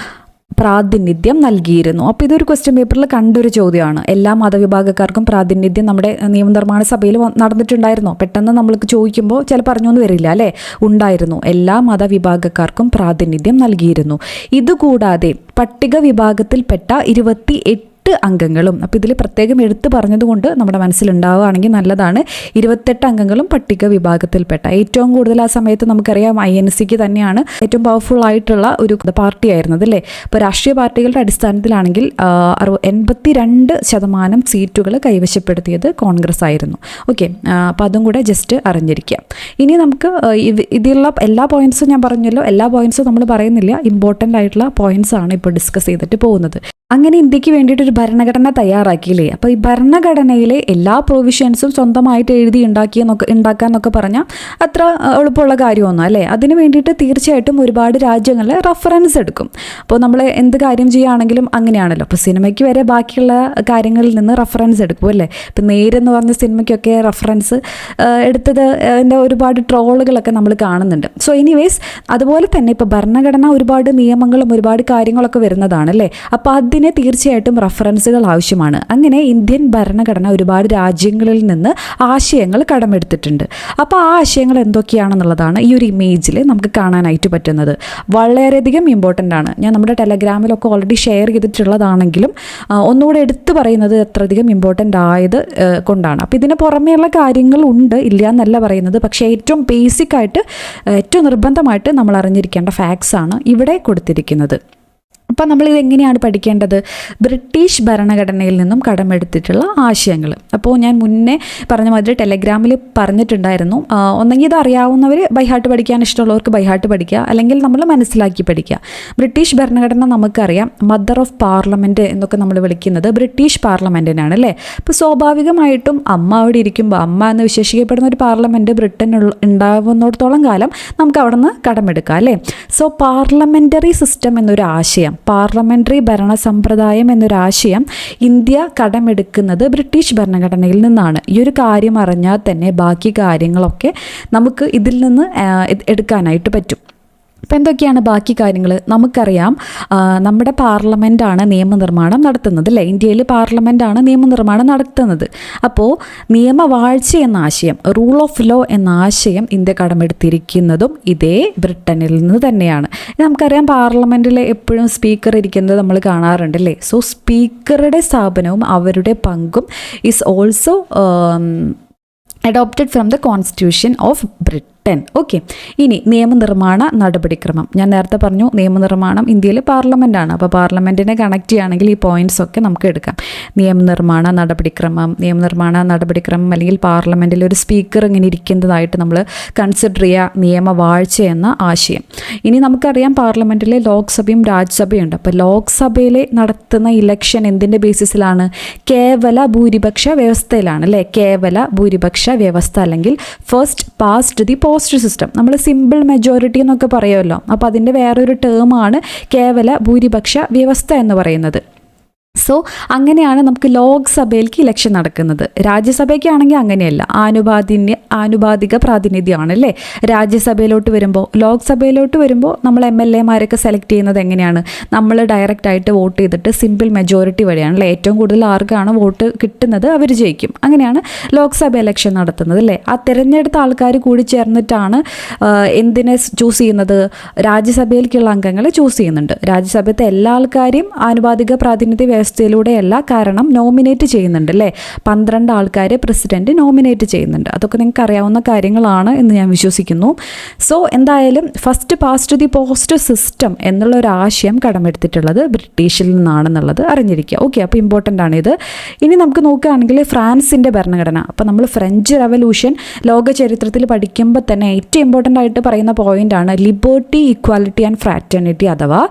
പ്രാതിനിധ്യം നൽകിയിരുന്നു. അപ്പോൾ ഇതൊരു ക്വസ്റ്റ്യൻ പേപ്പറിൽ കണ്ടൊരു ചോദ്യമാണ്. എല്ലാ മതവിഭാഗക്കാർക്കും പ്രാതിനിധ്യം നമ്മുടെ നിയമനിർമ്മാണ സഭയിൽ നടന്നിട്ടുണ്ടായിരുന്നോ? പെട്ടെന്ന് നമ്മൾക്ക് ചോദിക്കുമ്പോൾ ചിലപ്പോൾ പറഞ്ഞൊന്നും വരില്ല അല്ലേ? ഉണ്ടായിരുന്നു. എല്ലാ മതവിഭാഗക്കാർക്കും പ്രാതിനിധ്യം നൽകിയിരുന്നു. ഇതുകൂടാതെ പട്ടിക വിഭാഗത്തിൽപ്പെട്ട 28 അംഗങ്ങളും, അപ്പോൾ ഇതിൽ പ്രത്യേകം എടുത്ത് പറഞ്ഞതുകൊണ്ട് നമ്മുടെ മനസ്സിലുണ്ടാവുകയാണെങ്കിൽ നല്ലതാണ്. 28 അംഗങ്ങളും പട്ടിക വിഭാഗത്തിൽപ്പെട്ട. ഏറ്റവും കൂടുതൽ ആ സമയത്ത് നമുക്കറിയാം INC തന്നെയാണ് ഏറ്റവും പവർഫുൾ ആയിട്ടുള്ള ഒരു പാർട്ടി ആയിരുന്നത് അല്ലേ? ഇപ്പോൾ രാഷ്ട്രീയ പാർട്ടികളുടെ അടിസ്ഥാനത്തിലാണെങ്കിൽ 82% സീറ്റുകൾ കൈവശപ്പെടുത്തിയത് കോൺഗ്രസ് ആയിരുന്നു. ഓക്കെ, അപ്പോൾ അതും കൂടെ ജസ്റ്റ് അറിഞ്ഞിരിക്കുക. ഇനി നമുക്ക് ഇതിലുള്ള എല്ലാ പോയിന്റ്സും ഞാൻ പറഞ്ഞല്ലോ, എല്ലാ പോയിന്റ്സും നമ്മൾ പറയുന്നില്ല, ഇമ്പോർട്ടൻ്റ് ആയിട്ടുള്ള പോയിന്റ്സ് ആണ് ഇപ്പോൾ ഡിസ്കസ് ചെയ്തിട്ട് പോകുന്നത്. അങ്ങനെ ഇന്ത്യക്ക് വേണ്ടിയിട്ടൊരു ഭരണഘടന തയ്യാറാക്കിയില്ലേ? അപ്പോൾ ഈ ഭരണഘടനയിലെ എല്ലാ പ്രൊവിഷൻസും സ്വന്തമായിട്ട് എഴുതി ഉണ്ടാക്കാന്നൊക്കെ പറഞ്ഞാൽ അത്ര എളുപ്പമുള്ള കാര്യമൊന്നും അല്ലേ? അതിന് വേണ്ടിയിട്ട് തീർച്ചയായിട്ടും ഒരുപാട് രാജ്യങ്ങളിൽ റഫറൻസ് എടുക്കും. അപ്പോൾ നമ്മൾ എന്ത് കാര്യം ചെയ്യുകയാണെങ്കിലും അങ്ങനെയാണല്ലോ. അപ്പോൾ സിനിമയ്ക്ക് വരെ ബാക്കിയുള്ള കാര്യങ്ങളിൽ നിന്ന് റഫറൻസ് എടുക്കും അല്ലേ? ഇപ്പം നേരെന്ന് പറഞ്ഞ സിനിമയ്ക്കൊക്കെ റഫറൻസ് എടുത്തത് അതിൻ്റെ ഒരുപാട് ട്രോളുകളൊക്കെ നമ്മൾ കാണുന്നുണ്ട്. സോ എനിവേസ് അതുപോലെ തന്നെ ഇപ്പോൾ ഭരണഘടന ഒരുപാട് നിയമങ്ങളും ഒരുപാട് കാര്യങ്ങളൊക്കെ വരുന്നതാണ് അല്ലേ? അപ്പോൾ അതിനെ തീർച്ചയായിട്ടും റഫറൻസുകൾ ആവശ്യമാണ്. അങ്ങനെ ഇന്ത്യൻ ഭരണഘടന ഒരുപാട് രാജ്യങ്ങളിൽ നിന്ന് ആശയങ്ങൾ കടമെടുത്തിട്ടുണ്ട്. അപ്പോൾ ആ ആശയങ്ങൾ എന്തൊക്കെയാണെന്നുള്ളതാണ് ഈ ഒരു ഇമേജിൽ നമുക്ക് കാണാനായിട്ട് പറ്റുന്നത്. വളരെയധികം ഇമ്പോർട്ടൻ്റ് ആണ്. ഞാൻ നമ്മുടെ ടെലഗ്രാമിലൊക്കെ ഓൾറെഡി ഷെയർ ചെയ്തിട്ടുള്ളതാണെങ്കിലും ഒന്നുകൂടെ എടുത്തു പറയുന്നത് അത്രയധികം ഇമ്പോർട്ടൻ്റ് ആയത് കൊണ്ടാണ്. അപ്പോൾ ഇതിന് പുറമേയുള്ള കാര്യങ്ങളുണ്ട്, ഇല്ല എന്നല്ല പറയുന്നത്. പക്ഷേ ഏറ്റവും ബേസിക് ആയിട്ട് ഏറ്റവും നിർബന്ധമായിട്ട് നമ്മൾ അറിഞ്ഞിരിക്കേണ്ട ഫാക്ട്സ് ആണ് ഇവിടെ കൊടുത്തിരിക്കുന്നത്. അപ്പോൾ നമ്മളിതെങ്ങനെയാണ് പഠിക്കേണ്ടത്? ബ്രിട്ടീഷ് ഭരണഘടനയിൽ നിന്നും കടമെടുത്തിട്ടുള്ള ആശയങ്ങൾ. അപ്പോൾ ഞാൻ മുന്നേ പറഞ്ഞ മാതിരി ടെലഗ്രാമിൽ പറഞ്ഞിട്ടുണ്ടായിരുന്നു, ഒന്നെങ്കിൽ ഇത് അറിയാവുന്നവർ ബൈഹാർട്ട് പഠിക്കാൻ ഇഷ്ടമുള്ളവർക്ക് ബൈഹാർട്ട് പഠിക്കുക, അല്ലെങ്കിൽ നമ്മൾ മനസ്സിലാക്കി പഠിക്കുക. ബ്രിട്ടീഷ് ഭരണഘടന നമുക്കറിയാം, മദർ ഓഫ് പാർലമെൻറ്റ് എന്നൊക്കെ നമ്മൾ വിളിക്കുന്നത് ബ്രിട്ടീഷ് പാർലമെൻറ്റിനാണ് അല്ലേ? അപ്പോൾ സ്വാഭാവികമായിട്ടും അമ്മ അവിടെ ഇരിക്കുമ്പോൾ, അമ്മ എന്ന് വിശേഷിക്കപ്പെടുന്ന ഒരു പാർലമെൻറ്റ് ബ്രിട്ടൻ ഉണ്ടാവുന്നിടത്തോളം കാലം നമുക്ക് അവിടെ നിന്ന് കടമെടുക്കാം അല്ലേ? സോ പാർലമെൻ്ററി സിസ്റ്റം എന്നൊരു ആശയം, പാർലമെൻ്ററി ഭരണ സമ്പ്രദായം എന്നൊരാശയം ഇന്ത്യ കടമെടുക്കുന്നത് ബ്രിട്ടീഷ് ഭരണഘടനയിൽ നിന്നാണ്. ഈ ഒരു കാര്യം അറിഞ്ഞാൽ തന്നെ ബാക്കി കാര്യങ്ങളൊക്കെ നമുക്ക് ഇതിൽ നിന്ന് എടുക്കാനായിട്ട് പറ്റും. അപ്പോൾ എന്തൊക്കെയാണ് ബാക്കി കാര്യങ്ങൾ? നമുക്കറിയാം, നമ്മുടെ പാർലമെൻറ്റാണ് നിയമനിർമ്മാണം നടത്തുന്നത് അല്ലേ? ഇന്ത്യയിൽ പാർലമെൻറ്റാണ് നിയമനിർമ്മാണം നടത്തുന്നത്. അപ്പോൾ നിയമവാഴ്ച എന്ന ആശയം, റൂൾ ഓഫ് ലോ എന്ന ആശയം ഇന്ത്യ കടമെടുത്തിരിക്കുന്നതും ഇതേ ബ്രിട്ടനിൽ നിന്ന് തന്നെയാണ്. നമുക്കറിയാം പാർലമെൻറ്റിൽ എപ്പോഴും സ്പീക്കർ ഇരിക്കുന്നത് നമ്മൾ കാണാറുണ്ട് അല്ലേ? സോ സ്പീക്കറുടെ സ്ഥാപനവും അവരുടെ പങ്കും is also adopted from the constitution of Britain. Okay, ഇനി നിയമനിർമ്മാണ നടപടിക്രമം. ഞാൻ നേരത്തെ പറഞ്ഞു നിയമനിർമ്മാണം ഇന്ത്യയിൽ പാർലമെൻറ്റാണ്. അപ്പോൾ പാർലമെൻറ്റിനെ കണക്ട് ചെയ്യുകയാണെങ്കിൽ ഈ പോയിൻറ്റ്സ് ഒക്കെ നമുക്ക് എടുക്കാം. നിയമനിർമ്മാണ നടപടിക്രമം അല്ലെങ്കിൽ പാർലമെൻറ്റിൽ ഒരു സ്പീക്കർ ഇങ്ങനെ ഇരിക്കുന്നതായിട്ട് നമ്മൾ കൺസിഡർ ചെയ്യുക, നിയമവാഴ്ച എന്ന ആശയം. ഇനി നമുക്കറിയാം പാർലമെൻറ്റിൽ ലോക്സഭയും രാജ്യസഭയുണ്ട്. അപ്പോൾ ലോക്സഭയിൽ നടത്തുന്ന ഇലക്ഷൻ എന്തിൻ്റെ ബേസിസിലാണ്? കേവല ഭൂരിപക്ഷ വ്യവസ്ഥയിലാണ് അല്ലേ? കേവല ഭൂരിപക്ഷ വ്യവസ്ഥ അല്ലെങ്കിൽ first past the post system. നമ്മൾ സിമ്പിൾ മെജോറിറ്റി എന്നൊക്കെ പറയുമല്ലോ. അപ്പോൾ അതിൻ്റെ വേറൊരു ടേമാണ് കേവല ഭൂരിപക്ഷ വ്യവസ്ഥ എന്ന് പറയുന്നത്. സോ അങ്ങനെയാണ് നമുക്ക് ലോക്സഭയിലേക്ക് ഇലക്ഷൻ നടക്കുന്നത്. രാജ്യസഭയ്ക്കാണെങ്കിൽ അങ്ങനെയല്ല, ആനുപാതിക പ്രാതിനിധ്യമാണ് അല്ലേ? രാജ്യസഭയിലോട്ട് വരുമ്പോൾ, ലോക്സഭയിലോട്ട് വരുമ്പോൾ നമ്മൾ MLA-മാരൊക്കെ സെലക്ട് ചെയ്യുന്നത് എങ്ങനെയാണ്? നമ്മൾ ഡയറക്റ്റ് ആയിട്ട് വോട്ട് ചെയ്തിട്ട് സിമ്പിൾ മെജോറിറ്റി വഴിയാണ് അല്ലേ? ഏറ്റവും കൂടുതൽ ആർക്കാണ് വോട്ട് കിട്ടുന്നത് അവർ ജയിക്കും. അങ്ങനെയാണ് ലോക്സഭ ഇലക്ഷൻ നടത്തുന്നത് അല്ലേ? ആ തിരഞ്ഞെടുത്ത ആൾക്കാർ കൂടി ചേർന്നിട്ടാണ് എന്തിനെ ചൂസ് ചെയ്യുന്നത്? രാജ്യസഭയിലേക്കുള്ള അംഗങ്ങളെ ചൂസ് ചെയ്യുന്നുണ്ട്. രാജ്യസഭത്തെ എല്ലാ ആൾക്കാരെയും ആനുപാതിക പ്രാതിനിധ്യ വ്യവസ്ഥയിലൂടെയല്ല, കാരണം നോമിനേറ്റ് ചെയ്യുന്നുണ്ട് അല്ലേ? 12 ആൾക്കാരെ പ്രസിഡന്റ് നോമിനേറ്റ് ചെയ്യുന്നുണ്ട്. അതൊക്കെ നിങ്ങൾക്ക് അറിയാവുന്ന കാര്യങ്ങളാണ് എന്ന് ഞാൻ വിശ്വസിക്കുന്നു. സോ എന്തായാലും first past the post system എന്നുള്ള ഒരു ആശയം കടമെടുത്തിട്ടുള്ളത് ബ്രിട്ടീഷിൽ നിന്നാണെന്നുള്ളത് അറിഞ്ഞിരിക്കുക. ഓക്കെ, അപ്പോൾ ഇമ്പോർട്ടൻ്റ് ആണിത്. ഇനി നമുക്ക് നോക്കുകയാണെങ്കിൽ ഫ്രാൻസിൻ്റെ ഭരണഘടന. അപ്പോൾ നമ്മൾ ഫ്രഞ്ച് റവല്യൂഷൻ ലോക ചരിത്രത്തിൽ പഠിക്കുമ്പോൾ തന്നെ ഏറ്റവും ഇമ്പോർട്ടൻ്റ് ആയിട്ട് പറയുന്ന പോയിൻ്റാണ് ലിബർട്ടി, ഇക്വാലിറ്റി ആൻഡ് ഫ്രാറ്റേണിറ്റി, അഥവാ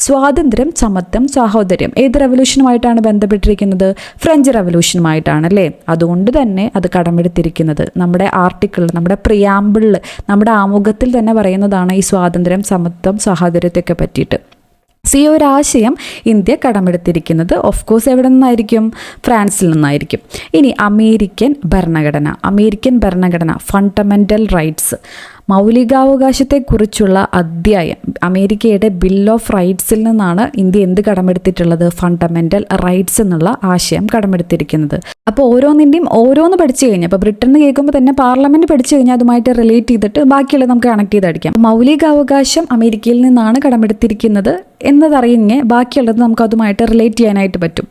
സ്വാതന്ത്ര്യം, സമത്വം, സാഹോദര്യം. ഏത് റവല്യൂഷൻ റവല്യൂഷനുമായിട്ടാണ് ബന്ധപ്പെട്ടിരിക്കുന്നത്? ഫ്രഞ്ച് റവല്യൂഷനുമായിട്ടാണ് അല്ലേ? അതുകൊണ്ട് തന്നെ അത് കടമെടുത്തിരിക്കുന്നത് നമ്മുടെ ആർട്ടിക്കിളിൽ, നമ്മുടെ പ്രിയാമ്പിളിൽ, നമ്മുടെ ആമുഖത്തിൽ തന്നെ പറയുന്നതാണ് ഈ സ്വാതന്ത്ര്യം, സമത്വം, സഹോദര്യത്തെയൊക്കെ പറ്റിയിട്ട്. ഈ ഒരു ആശയം ഇന്ത്യ കടമെടുത്തിരിക്കുന്നത് ഓഫ് കോഴ്സ് എവിടെ നിന്നായിരിക്കും? ഫ്രാൻസിൽ നിന്നായിരിക്കും. ഇനി അമേരിക്കൻ ഭരണഘടന ഫണ്ടമെൻ്റൽ റൈറ്റ്സ്, മൗലികാവകാശത്തെക്കുറിച്ചുള്ള അധ്യായം, അമേരിക്കയുടെ ബിൽ ഓഫ് റൈറ്റ്സിൽ നിന്നാണ് ഇന്ത്യ എന്ത് കടമെടുത്തിട്ടുള്ളത്? ഫണ്ടമെൻ്റൽ റൈറ്റ്സ് എന്നുള്ള ആശയം കടമെടുത്തിരിക്കുന്നത്. അപ്പോൾ ഓരോന്നിൻ്റെയും ഓരോന്ന് പഠിച്ചു കഴിഞ്ഞാൽ, ഇപ്പോൾ ബ്രിട്ടൻ കേൾക്കുമ്പോൾ തന്നെ പാർലമെൻറ്റ് പഠിച്ചു കഴിഞ്ഞാൽ അതുമായിട്ട് റിലേറ്റ് ചെയ്തിട്ട് ബാക്കിയുള്ളത് നമുക്ക് കണക്ട് ചെയ്ത് അടിക്കാം. മൗലികാവകാശം അമേരിക്കയിൽ നിന്നാണ് കടമെടുത്തിരിക്കുന്നത് എന്നതറിയുന്നേ ബാക്കിയുള്ളത് നമുക്ക് അതുമായിട്ട് റിലേറ്റ് ചെയ്യാനായിട്ട് പറ്റും.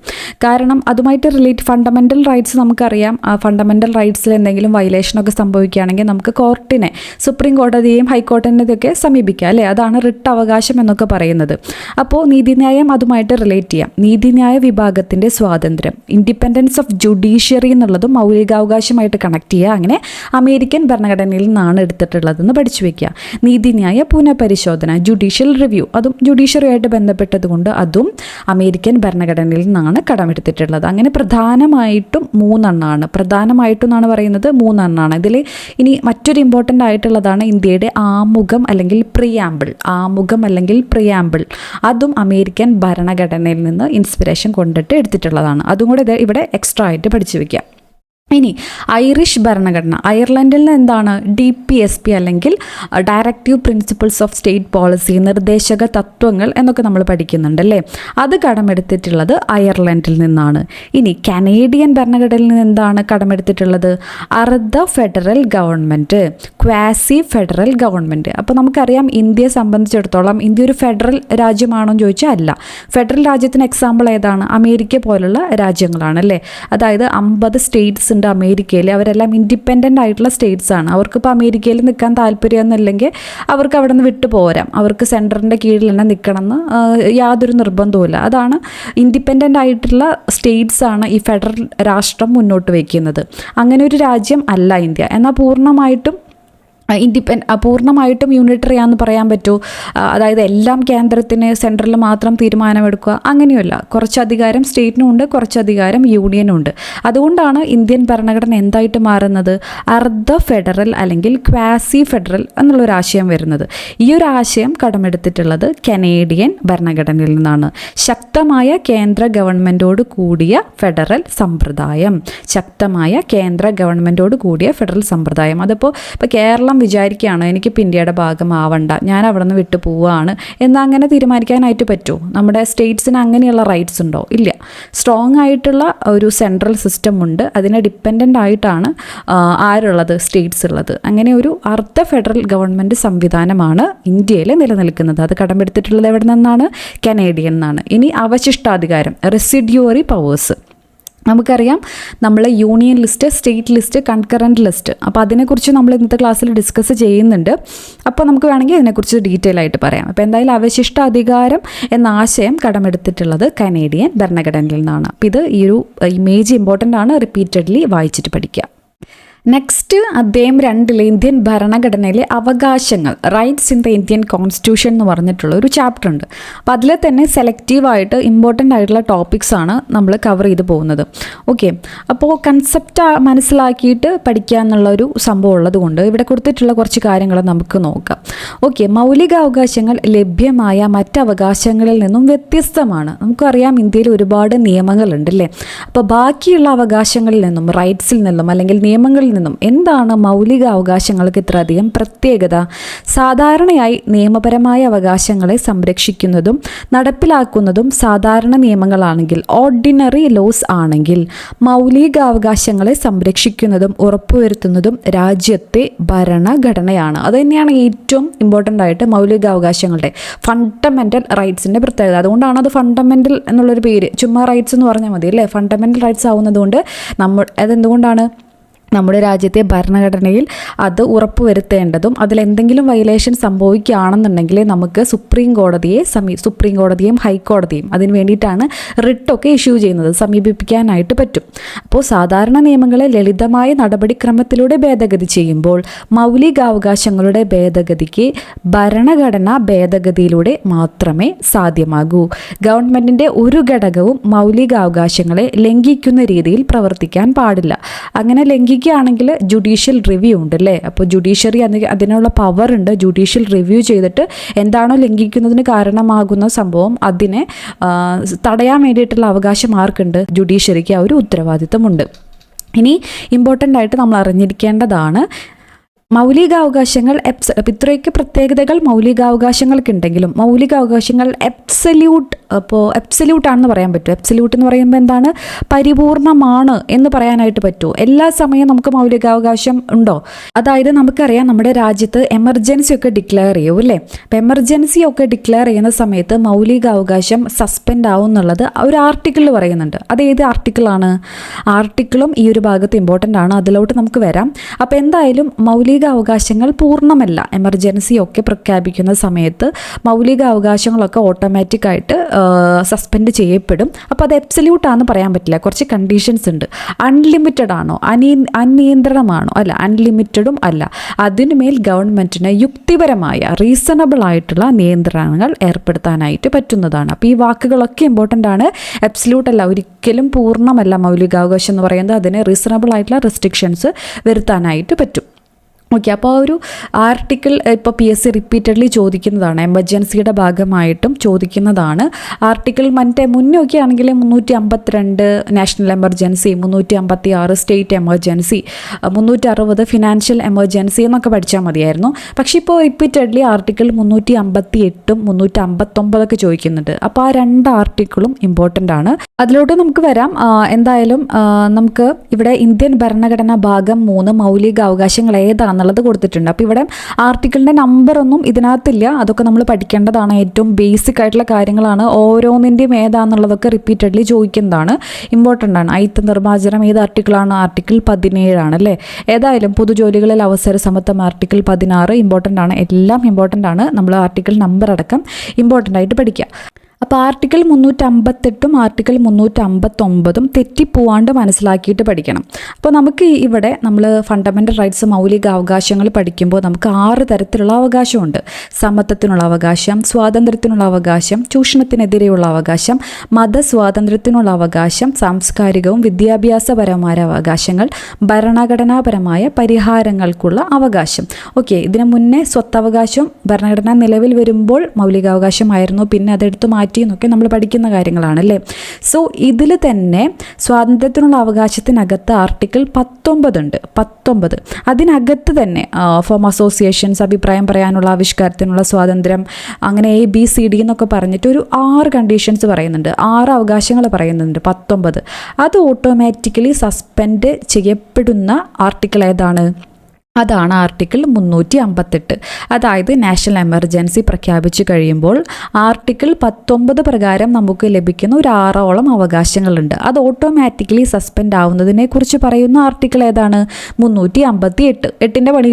കാരണം അതുമായിട്ട് ഫണ്ടമെൻ്റൽ റൈറ്റ്സ് നമുക്കറിയാം. ആ ഫണ്ടമെൻ്റൽ റൈറ്റ്സിൽ എന്തെങ്കിലും വയലേഷനൊക്കെ സംഭവിക്കുകയാണെങ്കിൽ നമുക്ക് കോർട്ടിനെ, സുപ്രീം കോടതിയെയും ഹൈക്കോടതിയൊക്കെ സമീപിക്കാം അല്ലേ? അതാണ് റിട്ട് അവകാശം എന്നൊക്കെ പറയുന്നത്. അപ്പോൾ നീതിന്യായം അതുമായിട്ട് റിലേറ്റ് ചെയ്യാം. നീതിന്യായ വിഭാഗത്തിൻ്റെ സ്വാതന്ത്ര്യം, ഇൻഡിപെൻഡൻസ് ഓഫ് ജുഡീഷ്യറി എന്നുള്ളതും മൗലികാവകാശമായിട്ട് കണക്ട് ചെയ്യുക. അങ്ങനെ അമേരിക്കൻ ഭരണഘടനയിൽ നിന്നാണ് എടുത്തിട്ടുള്ളതെന്ന് പഠിച്ചു വയ്ക്കുക. നീതിന്യായ പുനഃപരിശോധന, ജുഡീഷ്യൽ റിവ്യൂ, അതും ജുഡീഷ്യറിയായിട്ട് ബന്ധപ്പെട്ടതുകൊണ്ട് അതും അമേരിക്കൻ ഭരണഘടനയിൽ നിന്നാണ് കടമെടുത്തിട്ടുള്ളത്. അങ്ങനെ പ്രധാനമായിട്ടും എന്നാണ് പറയുന്നത്, 3 ഇതിൽ ഇനി മറ്റൊരു ഇമ്പോർട്ടൻ്റ് ആയിട്ടുള്ളതാണ് ഇന്ത്യയുടെ ആമുഖം അല്ലെങ്കിൽ പ്രിയാമ്പിൾ. അതും അമേരിക്കൻ ഭരണഘടനയിൽ നിന്ന് ഇൻസ്പിറേഷൻ കൊണ്ടിട്ട് എടുത്തിട്ടുള്ളതാണ്. അതും കൂടെ ഇവിടെ എക്സ്ട്രാ ആയിട്ട് പഠിച്ചു വയ്ക്കാം. ഇനി ഐറിഷ് ഭരണഘടന, അയർലൻഡിൽ നിന്ന് എന്താണ്? DPSP അല്ലെങ്കിൽ directive principles of state policy, നിർദ്ദേശക തത്വങ്ങൾ എന്നൊക്കെ നമ്മൾ പഠിക്കുന്നുണ്ട് അല്ലേ? അത് കടമെടുത്തിട്ടുള്ളത് അയർലൻഡിൽ നിന്നാണ്. ഇനി കനേഡിയൻ ഭരണഘടനയിൽ നിന്ന് എന്താണ് കടമെടുത്തിട്ടുള്ളത്? അർദ്ധ federal government, quasi federal government. അപ്പോൾ നമുക്കറിയാം ഇന്ത്യയെ സംബന്ധിച്ചിടത്തോളം ഇന്ത്യ ഒരു ഫെഡറൽ രാജ്യമാണോ എന്ന് ചോദിച്ചാൽ അല്ല. ഫെഡറൽ രാജ്യത്തിന് എക്സാമ്പിൾ ഏതാണ്? അമേരിക്ക പോലുള്ള രാജ്യങ്ങളാണ് അല്ലേ? അതായത് 50 സ്റ്റേറ്റ്സ് ഉണ്ട് അമേരിക്കയിൽ. അവരെല്ലാം ഇൻഡിപെൻഡൻ്റ് ആയിട്ടുള്ള സ്റ്റേറ്റ്സ് ആണ്. അവർക്കിപ്പോൾ അമേരിക്കയിൽ നിൽക്കാൻ താല്പര്യമൊന്നുമില്ലെങ്കിൽ അവർക്ക് അവിടെ നിന്ന് വിട്ടു പോരാം. അവർക്ക് സെൻറ്ററിൻ്റെ കീഴിൽ തന്നെ നിൽക്കണമെന്ന് യാതൊരു നിർബന്ധവുമില്ല. അതാണ് ഇൻഡിപെൻഡൻ്റ് ആയിട്ടുള്ള സ്റ്റേറ്റ്സ് ആണ് ഈ ഫെഡറൽ രാഷ്ട്രം മുന്നോട്ട് വയ്ക്കുന്നത്. അങ്ങനെ ഒരു രാജ്യം അല്ല ഇന്ത്യ. എന്നാൽ പൂർണ്ണമായിട്ടും യൂണിറ്ററി ആണെന്ന് പറയാൻ പറ്റുമോ? അതായത് എല്ലാം കേന്ദ്രത്തിന്, സെൻട്രലിൽ മാത്രം തീരുമാനമെടുക്കുക, അങ്ങനെയല്ല. കുറച്ചധികാരം സ്റ്റേറ്റിനും ഉണ്ട്, കുറച്ചധികാരം യൂണിയനും ഉണ്ട്. അതുകൊണ്ടാണ് ഇന്ത്യൻ ഭരണഘടന എന്തായിട്ട് മാറുന്നത്? അർദ്ധ ഫെഡറൽ അല്ലെങ്കിൽ ക്വാസി ഫെഡറൽ എന്നുള്ളൊരാശയം വരുന്നത്. ഈ ഒരു ആശയം കടമെടുത്തിട്ടുള്ളത് കനേഡിയൻ ഭരണഘടനയിൽ നിന്നാണ്. ശക്തമായ കേന്ദ്ര ഗവൺമെൻറ്റോട് കൂടിയ ഫെഡറൽ സമ്പ്രദായം. അതിപ്പോൾ കേരളം വിചാരിക്കുകയാണ് എനിക്കിപ്പോൾ ഇന്ത്യയുടെ ഭാഗമാവണ്ട, ഞാൻ അവിടെ നിന്ന് വിട്ടു പോവുകയാണ് എന്നങ്ങനെ തീരുമാനിക്കാനായിട്ട് പറ്റുമോ? നമ്മുടെ സ്റ്റേറ്റ്സിന് അങ്ങനെയുള്ള റൈറ്റ്സ് ഉണ്ടോ? ഇല്ല. സ്ട്രോങ് ആയിട്ടുള്ള ഒരു സെൻട്രൽ സിസ്റ്റം ഉണ്ട്. അതിനെ ഡിപ്പെൻഡൻ്റ് ആയിട്ടാണ് ആരുള്ളത്? സ്റ്റേറ്റ്സ് ഉള്ളത്. അങ്ങനെ ഒരു അർദ്ധ ഫെഡറൽ ഗവൺമെൻറ് സംവിധാനമാണ് ഇന്ത്യയിൽ നിലനിൽക്കുന്നത്. അത് കടമെടുത്തിട്ടുള്ളത് എവിടെ നിന്നാണ്? കനേഡിയൻ നിന്നാണ്. ഇനി അവശിഷ്ടാധികാരം, റെസിഡ്യൂറി പവേഴ്സ്. നമുക്കറിയാം നമ്മൾ union list, state list, concurrent list. അപ്പോൾ അതിനെക്കുറിച്ച് നമ്മൾ ഇന്നത്തെ ക്ലാസ്സിൽ ഡിസ്കസ് ചെയ്യുന്നുണ്ട്. അപ്പോൾ നമുക്ക് വേണമെങ്കിൽ അതിനെക്കുറിച്ച് ഡീറ്റെയിൽ ആയിട്ട് പറയാം. അപ്പോൾ എന്തായാലും അവശിഷ്ട അധികാരം എന്ന ആശയം കടമെടുത്തിട്ടുള്ളത് കനേഡിയൻ ഭരണഘടനയിൽ നിന്നാണ്. അപ്പോൾ ഇത് ഈ ഒരു ഇമേജ് ഇമ്പോർട്ടൻ്റ് ആണ്, റിപ്പീറ്റഡ്ലി വായിച്ചിട്ട് പഠിക്കുക. നെക്സ്റ്റ് അധ്യായം 2 ഇന്ത്യൻ ഭരണഘടനയിലെ അവകാശങ്ങൾ, rights in the Indian constitution എന്ന് പറഞ്ഞിട്ടുള്ള ഒരു ചാപ്റ്റർ ഉണ്ട്. അപ്പോൾ അതിൽ തന്നെ സെലക്റ്റീവായിട്ട് ഇമ്പോർട്ടൻ്റ് ആയിട്ടുള്ള ടോപ്പിക്സ് ആണ് നമ്മൾ കവർ ചെയ്ത് പോകുന്നത്. ഓക്കെ, അപ്പോൾ കൺസെപ്റ്റ് മനസ്സിലാക്കിയിട്ട് പഠിക്കുക എന്നുള്ളൊരു സംഭവം ഉള്ളത് കൊണ്ട് ഇവിടെ കൊടുത്തിട്ടുള്ള കുറച്ച് കാര്യങ്ങൾ നമുക്ക് നോക്കാം. ഓക്കെ, മൗലികാവകാശങ്ങൾ ലഭ്യമായ മറ്റ് അവകാശങ്ങളിൽ നിന്നും വ്യത്യസ്തമാണ്. നമുക്കറിയാം ഇന്ത്യയിൽ ഒരുപാട് നിയമങ്ങളുണ്ട് അല്ലേ? അപ്പോൾ ബാക്കിയുള്ള അവകാശങ്ങളിൽ നിന്നും, റൈറ്റ്സിൽ നിന്നും അല്ലെങ്കിൽ നിയമങ്ങളിൽ നിന്നും എന്താണ് മൗലിക അവകാശങ്ങൾക്ക് ഇത്രയധികം പ്രത്യേകത? സാധാരണയായി നിയമപരമായ അവകാശങ്ങളെ സംരക്ഷിക്കുന്നതും നടപ്പിലാക്കുന്നതും സാധാരണ നിയമങ്ങളാണെങ്കിൽ, ഓർഡിനറി ലോസ് ആണെങ്കിൽ, മൗലികാവകാശങ്ങളെ സംരക്ഷിക്കുന്നതും ഉറപ്പുവരുത്തുന്നതും രാജ്യത്തെ ഭരണഘടനയാണ്. അത് തന്നെയാണ് ഏറ്റവും ഇമ്പോർട്ടൻ്റ് ആയിട്ട് മൗലികാവകാശങ്ങളുടെ, ഫണ്ടമെൻ്റൽ റൈറ്റ്സിൻ്റെ പ്രത്യേകത. അതുകൊണ്ടാണ് അത് ഫണ്ടമെൻ്റൽ എന്നുള്ളൊരു പേര്. ചുമ്മാ റൈറ്റ്സ് എന്ന് പറഞ്ഞാൽ മതി അല്ലേ? ഫണ്ടമെൻ്റൽ റൈറ്റ്സ് ആവുന്നതുകൊണ്ട് അതെന്തുകൊണ്ടാണ് നമ്മുടെ രാജ്യത്തെ ഭരണഘടനയിൽ അത് ഉറപ്പുവരുത്തേണ്ടതും അതിലെന്തെങ്കിലും വയലേഷൻ സംഭവിക്കുകയാണെന്നുണ്ടെങ്കിൽ നമുക്ക് സുപ്രീം കോടതിയെയും ഹൈക്കോടതിയും അതിന് വേണ്ടിയിട്ടാണ് റിട്ടൊക്കെ ഇഷ്യൂ ചെയ്യുന്നത്, സമീപിക്കാനായിട്ട് പറ്റും. അപ്പോൾ സാധാരണ നിയമങ്ങളെ ലളിതമായ നടപടിക്രമത്തിലൂടെ ഭേദഗതി ചെയ്യുമ്പോൾ മൗലികാവകാശങ്ങളുടെ ഭേദഗതിക്ക് ഭരണഘടനാ ഭേദഗതിയിലൂടെ മാത്രമേ സാധ്യമാകൂ. ഗവൺമെൻറ്റിൻ്റെ ഒരു ഘടകവും മൗലികാവകാശങ്ങളെ ലംഘിക്കുന്ന രീതിയിൽ പ്രവർത്തിക്കാൻ പാടില്ല. അങ്ങനെ ലംഘിക്കുകയാണെങ്കിൽ ജുഡീഷ്യൽ റിവ്യൂ ഉണ്ട് അല്ലേ. അപ്പോൾ ജുഡീഷ്യറി അതിനുള്ള പവർ ഉണ്ട്. ജുഡീഷ്യൽ റിവ്യൂ ചെയ്തിട്ട് എന്താണോ ലംഘിക്കുന്നതിന് കാരണമാകുന്ന സംഭവം അതിനെ തടയാൻ വേണ്ടിയിട്ടുള്ള അവകാശം ആർക്കുണ്ട്? ജുഡീഷ്യറിക്ക് ആ ഒരു ഉത്തരവാദിത്തമുണ്ട്. ഇനി ഇമ്പോർട്ടൻ്റ് ആയിട്ട് നമ്മൾ അറിഞ്ഞിരിക്കേണ്ടതാണ് മൗലികാവകാശങ്ങൾ ഇത്രയൊക്കെ പ്രത്യേകതകൾ മൗലികാവകാശങ്ങൾക്കുണ്ടെങ്കിലും മൗലികാവകാശങ്ങൾ എബ്സല്യൂട്ടാണെന്ന് പറയാൻ പറ്റും. എബ്സല്യൂട്ട് എന്ന് പറയുമ്പോൾ എന്താണ്? പരിപൂർണമാണ് എന്ന് പറയാനായിട്ട് പറ്റുമോ? എല്ലാ സമയവും നമുക്ക് മൗലികാവകാശം ഉണ്ടോ? അതായത് നമുക്കറിയാം നമ്മുടെ രാജ്യത്ത് എമർജൻസി ഒക്കെ ഡിക്ലെയർ ചെയ്യും അല്ലേ. അപ്പം എമർജൻസി ഒക്കെ ഡിക്ലെയർ ചെയ്യുന്ന സമയത്ത് മൗലികാവകാശം സസ്പെൻഡ് ആവും എന്നുള്ളത് ഒരു ആർട്ടിക്കിളിൽ പറയുന്നുണ്ട്. അത് ഏത് ആർട്ടിക്കിളാണ്? ആർട്ടിക്കിളും ഈ ഒരു ഭാഗത്ത് ഇമ്പോർട്ടൻ്റ് ആണ്. അതിലോട്ട് നമുക്ക് വരാം. അപ്പോൾ എന്തായാലും മൗലികാവകാശങ്ങൾ പൂർണ്ണമല്ല. എമർജൻസി ഒക്കെ പ്രഖ്യാപിക്കുന്ന സമയത്ത് മൗലികാവകാശങ്ങളൊക്കെ ഓട്ടോമാറ്റിക്കായിട്ട് സസ്പെൻഡ് ചെയ്യപ്പെടും. അപ്പോൾ അത് എബ്സല്യൂട്ടാണെന്ന് പറയാൻ പറ്റില്ല. കുറച്ച് കണ്ടീഷൻസ് ഉണ്ട്. അൺലിമിറ്റഡ് ആണോ, അനിയന്ത്രണമാണോ? അല്ല, അൺലിമിറ്റഡും അല്ല. അതിനുമേൽ ഗവൺമെൻറ്റിന് യുക്തിപരമായ റീസണബിൾ ആയിട്ടുള്ള നിയന്ത്രണങ്ങൾ ഏർപ്പെടുത്താനായിട്ട് പറ്റുന്നതാണ്. അപ്പോൾ ഈ വാക്കുകളൊക്കെ ഇമ്പോർട്ടൻ്റ് ആണ്. എബ്സല്യൂട്ട് അല്ല, ഒരിക്കലും പൂർണ്ണമല്ല മൗലികാവകാശം എന്ന് പറയുന്നത്. അതിന് റീസണബിൾ ആയിട്ടുള്ള റെസ്ട്രിക്ഷൻസ് വരുത്താനായിട്ട് പറ്റും. ഓക്കെ, അപ്പോൾ ആ ഒരു ആർട്ടിക്കിൾ ഇപ്പോൾ PSC റിപ്പീറ്റഡ്ലി ചോദിക്കുന്നതാണ്. എമർജൻസിയുടെ ഭാഗമായിട്ടും ചോദിക്കുന്നതാണ്. ആർട്ടിക്കിൾ മുന്നൊക്കെ ആണെങ്കിൽ 352 national emergency, 356 state emergency, 360 financial emergency എന്നൊക്കെ പഠിച്ചാൽ മതിയായിരുന്നു. പക്ഷേ ഇപ്പോൾ റിപ്പീറ്റഡ്ലി ആർട്ടിക്കിൾ 358ഉം 359ഒക്കെ ചോദിക്കുന്നുണ്ട്. അപ്പോൾ ആ 2 ആർട്ടിക്കിളും ഇമ്പോർട്ടൻ്റ് ആണ്. അതിലോട്ട് നമുക്ക് വരാം. എന്തായാലും നമുക്ക് ഇവിടെ ഇന്ത്യൻ ഭരണഘടന ഭാഗം 3 മൗലികാവകാശങ്ങൾ ഏതാണെന്നുള്ളത് കൊടുത്തിട്ടുണ്ട്. അപ്പോൾ ഇവിടെ ആർട്ടിക്കിളിൻ്റെ നമ്പറൊന്നും ഇതിനകത്തില്ല. അതൊക്കെ നമ്മൾ പഠിക്കേണ്ടതാണ്. ഏറ്റവും ബേസിക് ആയിട്ടുള്ള കാര്യങ്ങളാണ്. ഓരോന്നിൻ്റെയും ഏതാണെന്നുള്ളതൊക്കെ റിപ്പീറ്റഡ്ലി ചോദിക്കുന്നതാണ്. ഇമ്പോർട്ടൻ്റ് ആണ്. അയിത്ത നിർമ്മാർജ്ജനം ഏത് ആർട്ടിക്കിളാണ്? ആർട്ടിക്കിൾ 17 ആണല്ലേ. ഏതായാലും പൊതുജോലികളിൽ അവസര സമത്വം ആർട്ടിക്കിൾ 16 ഇമ്പോർട്ടൻ്റ് ആണ്. എല്ലാം ഇമ്പോർട്ടൻ്റ് ആണ്. നമ്മൾ ആർട്ടിക്കിൾ നമ്പർ അടക്കം ഇമ്പോർട്ടൻ്റ് ആയിട്ട് പഠിക്കുക. അപ്പോൾ ആർട്ടിക്കിൾ 358ഉം ആർട്ടിക്കിൾ 359ഉം തെറ്റിപ്പോവാണ്ട് മനസ്സിലാക്കിയിട്ട് പഠിക്കണം. അപ്പോൾ നമുക്ക് ഇവിടെ നമ്മൾ ഫണ്ടമെൻ്റൽ റൈറ്റ്സ് മൗലിക അവകാശങ്ങൾ പഠിക്കുമ്പോൾ നമുക്ക് 6 തരത്തിലുള്ള അവകാശമുണ്ട്. സമത്വത്തിനുള്ള അവകാശം, സ്വാതന്ത്ര്യത്തിനുള്ള അവകാശം, ചൂഷണത്തിനെതിരെയുള്ള അവകാശം, മതസ്വാതന്ത്ര്യത്തിനുള്ള അവകാശം, സാംസ്കാരികവും വിദ്യാഭ്യാസപരമായ അവകാശങ്ങൾ, ഭരണഘടനാപരമായ പരിഹാരങ്ങൾക്കുള്ള അവകാശം. ഓക്കെ, ഇതിനു മുന്നേ സ്വത്തവകാശം ഭരണഘടന നിലവിൽ വരുമ്പോൾ മൗലികാവകാശമായിരുന്നു. പിന്നെ അതെടുത്ത് മാറ്റി എന്നൊക്കെ നമ്മൾ പഠിക്കുന്ന കാര്യങ്ങളാണല്ലേ. സോ ഇതിൽ തന്നെ സ്വാതന്ത്ര്യത്തിനുള്ള അവകാശത്തിനകത്ത് ആർട്ടിക്കിൾ 19 ഉണ്ട്. 19 അതിനകത്ത് തന്നെ ഫോം അസോസിയേഷൻസ്, അഭിപ്രായം പറയാനുള്ള ആവിഷ്കാരത്തിനുള്ള സ്വാതന്ത്ര്യം, അങ്ങനെ ABCD എന്നൊക്കെ പറഞ്ഞിട്ട് ഒരു 6 കണ്ടീഷൻസ് പറയുന്നുണ്ട്. 6 അവകാശങ്ങൾ പറയുന്നുണ്ട്. 19 അത് ഓട്ടോമാറ്റിക്കലി സസ്പെൻഡ് ചെയ്യപ്പെടുന്ന ആർട്ടിക്കിൾ ഏതാണ്? അതാണ് ആർട്ടിക്കിൾ 358. അതായത് നാഷണൽ എമർജൻസി പ്രഖ്യാപിച്ചു കഴിയുമ്പോൾ ആർട്ടിക്കിൾ 19 പ്രകാരം നമുക്ക് ലഭിക്കുന്ന ഒരു 6ഓളം അവകാശങ്ങളുണ്ട്. അത് ഓട്ടോമാറ്റിക്കലി സസ്പെൻഡ് ആവുന്നതിനെ കുറിച്ച് പറയുന്ന ആർട്ടിക്കിൾ ഏതാണ്? 358. 8ൻ്റെ പണി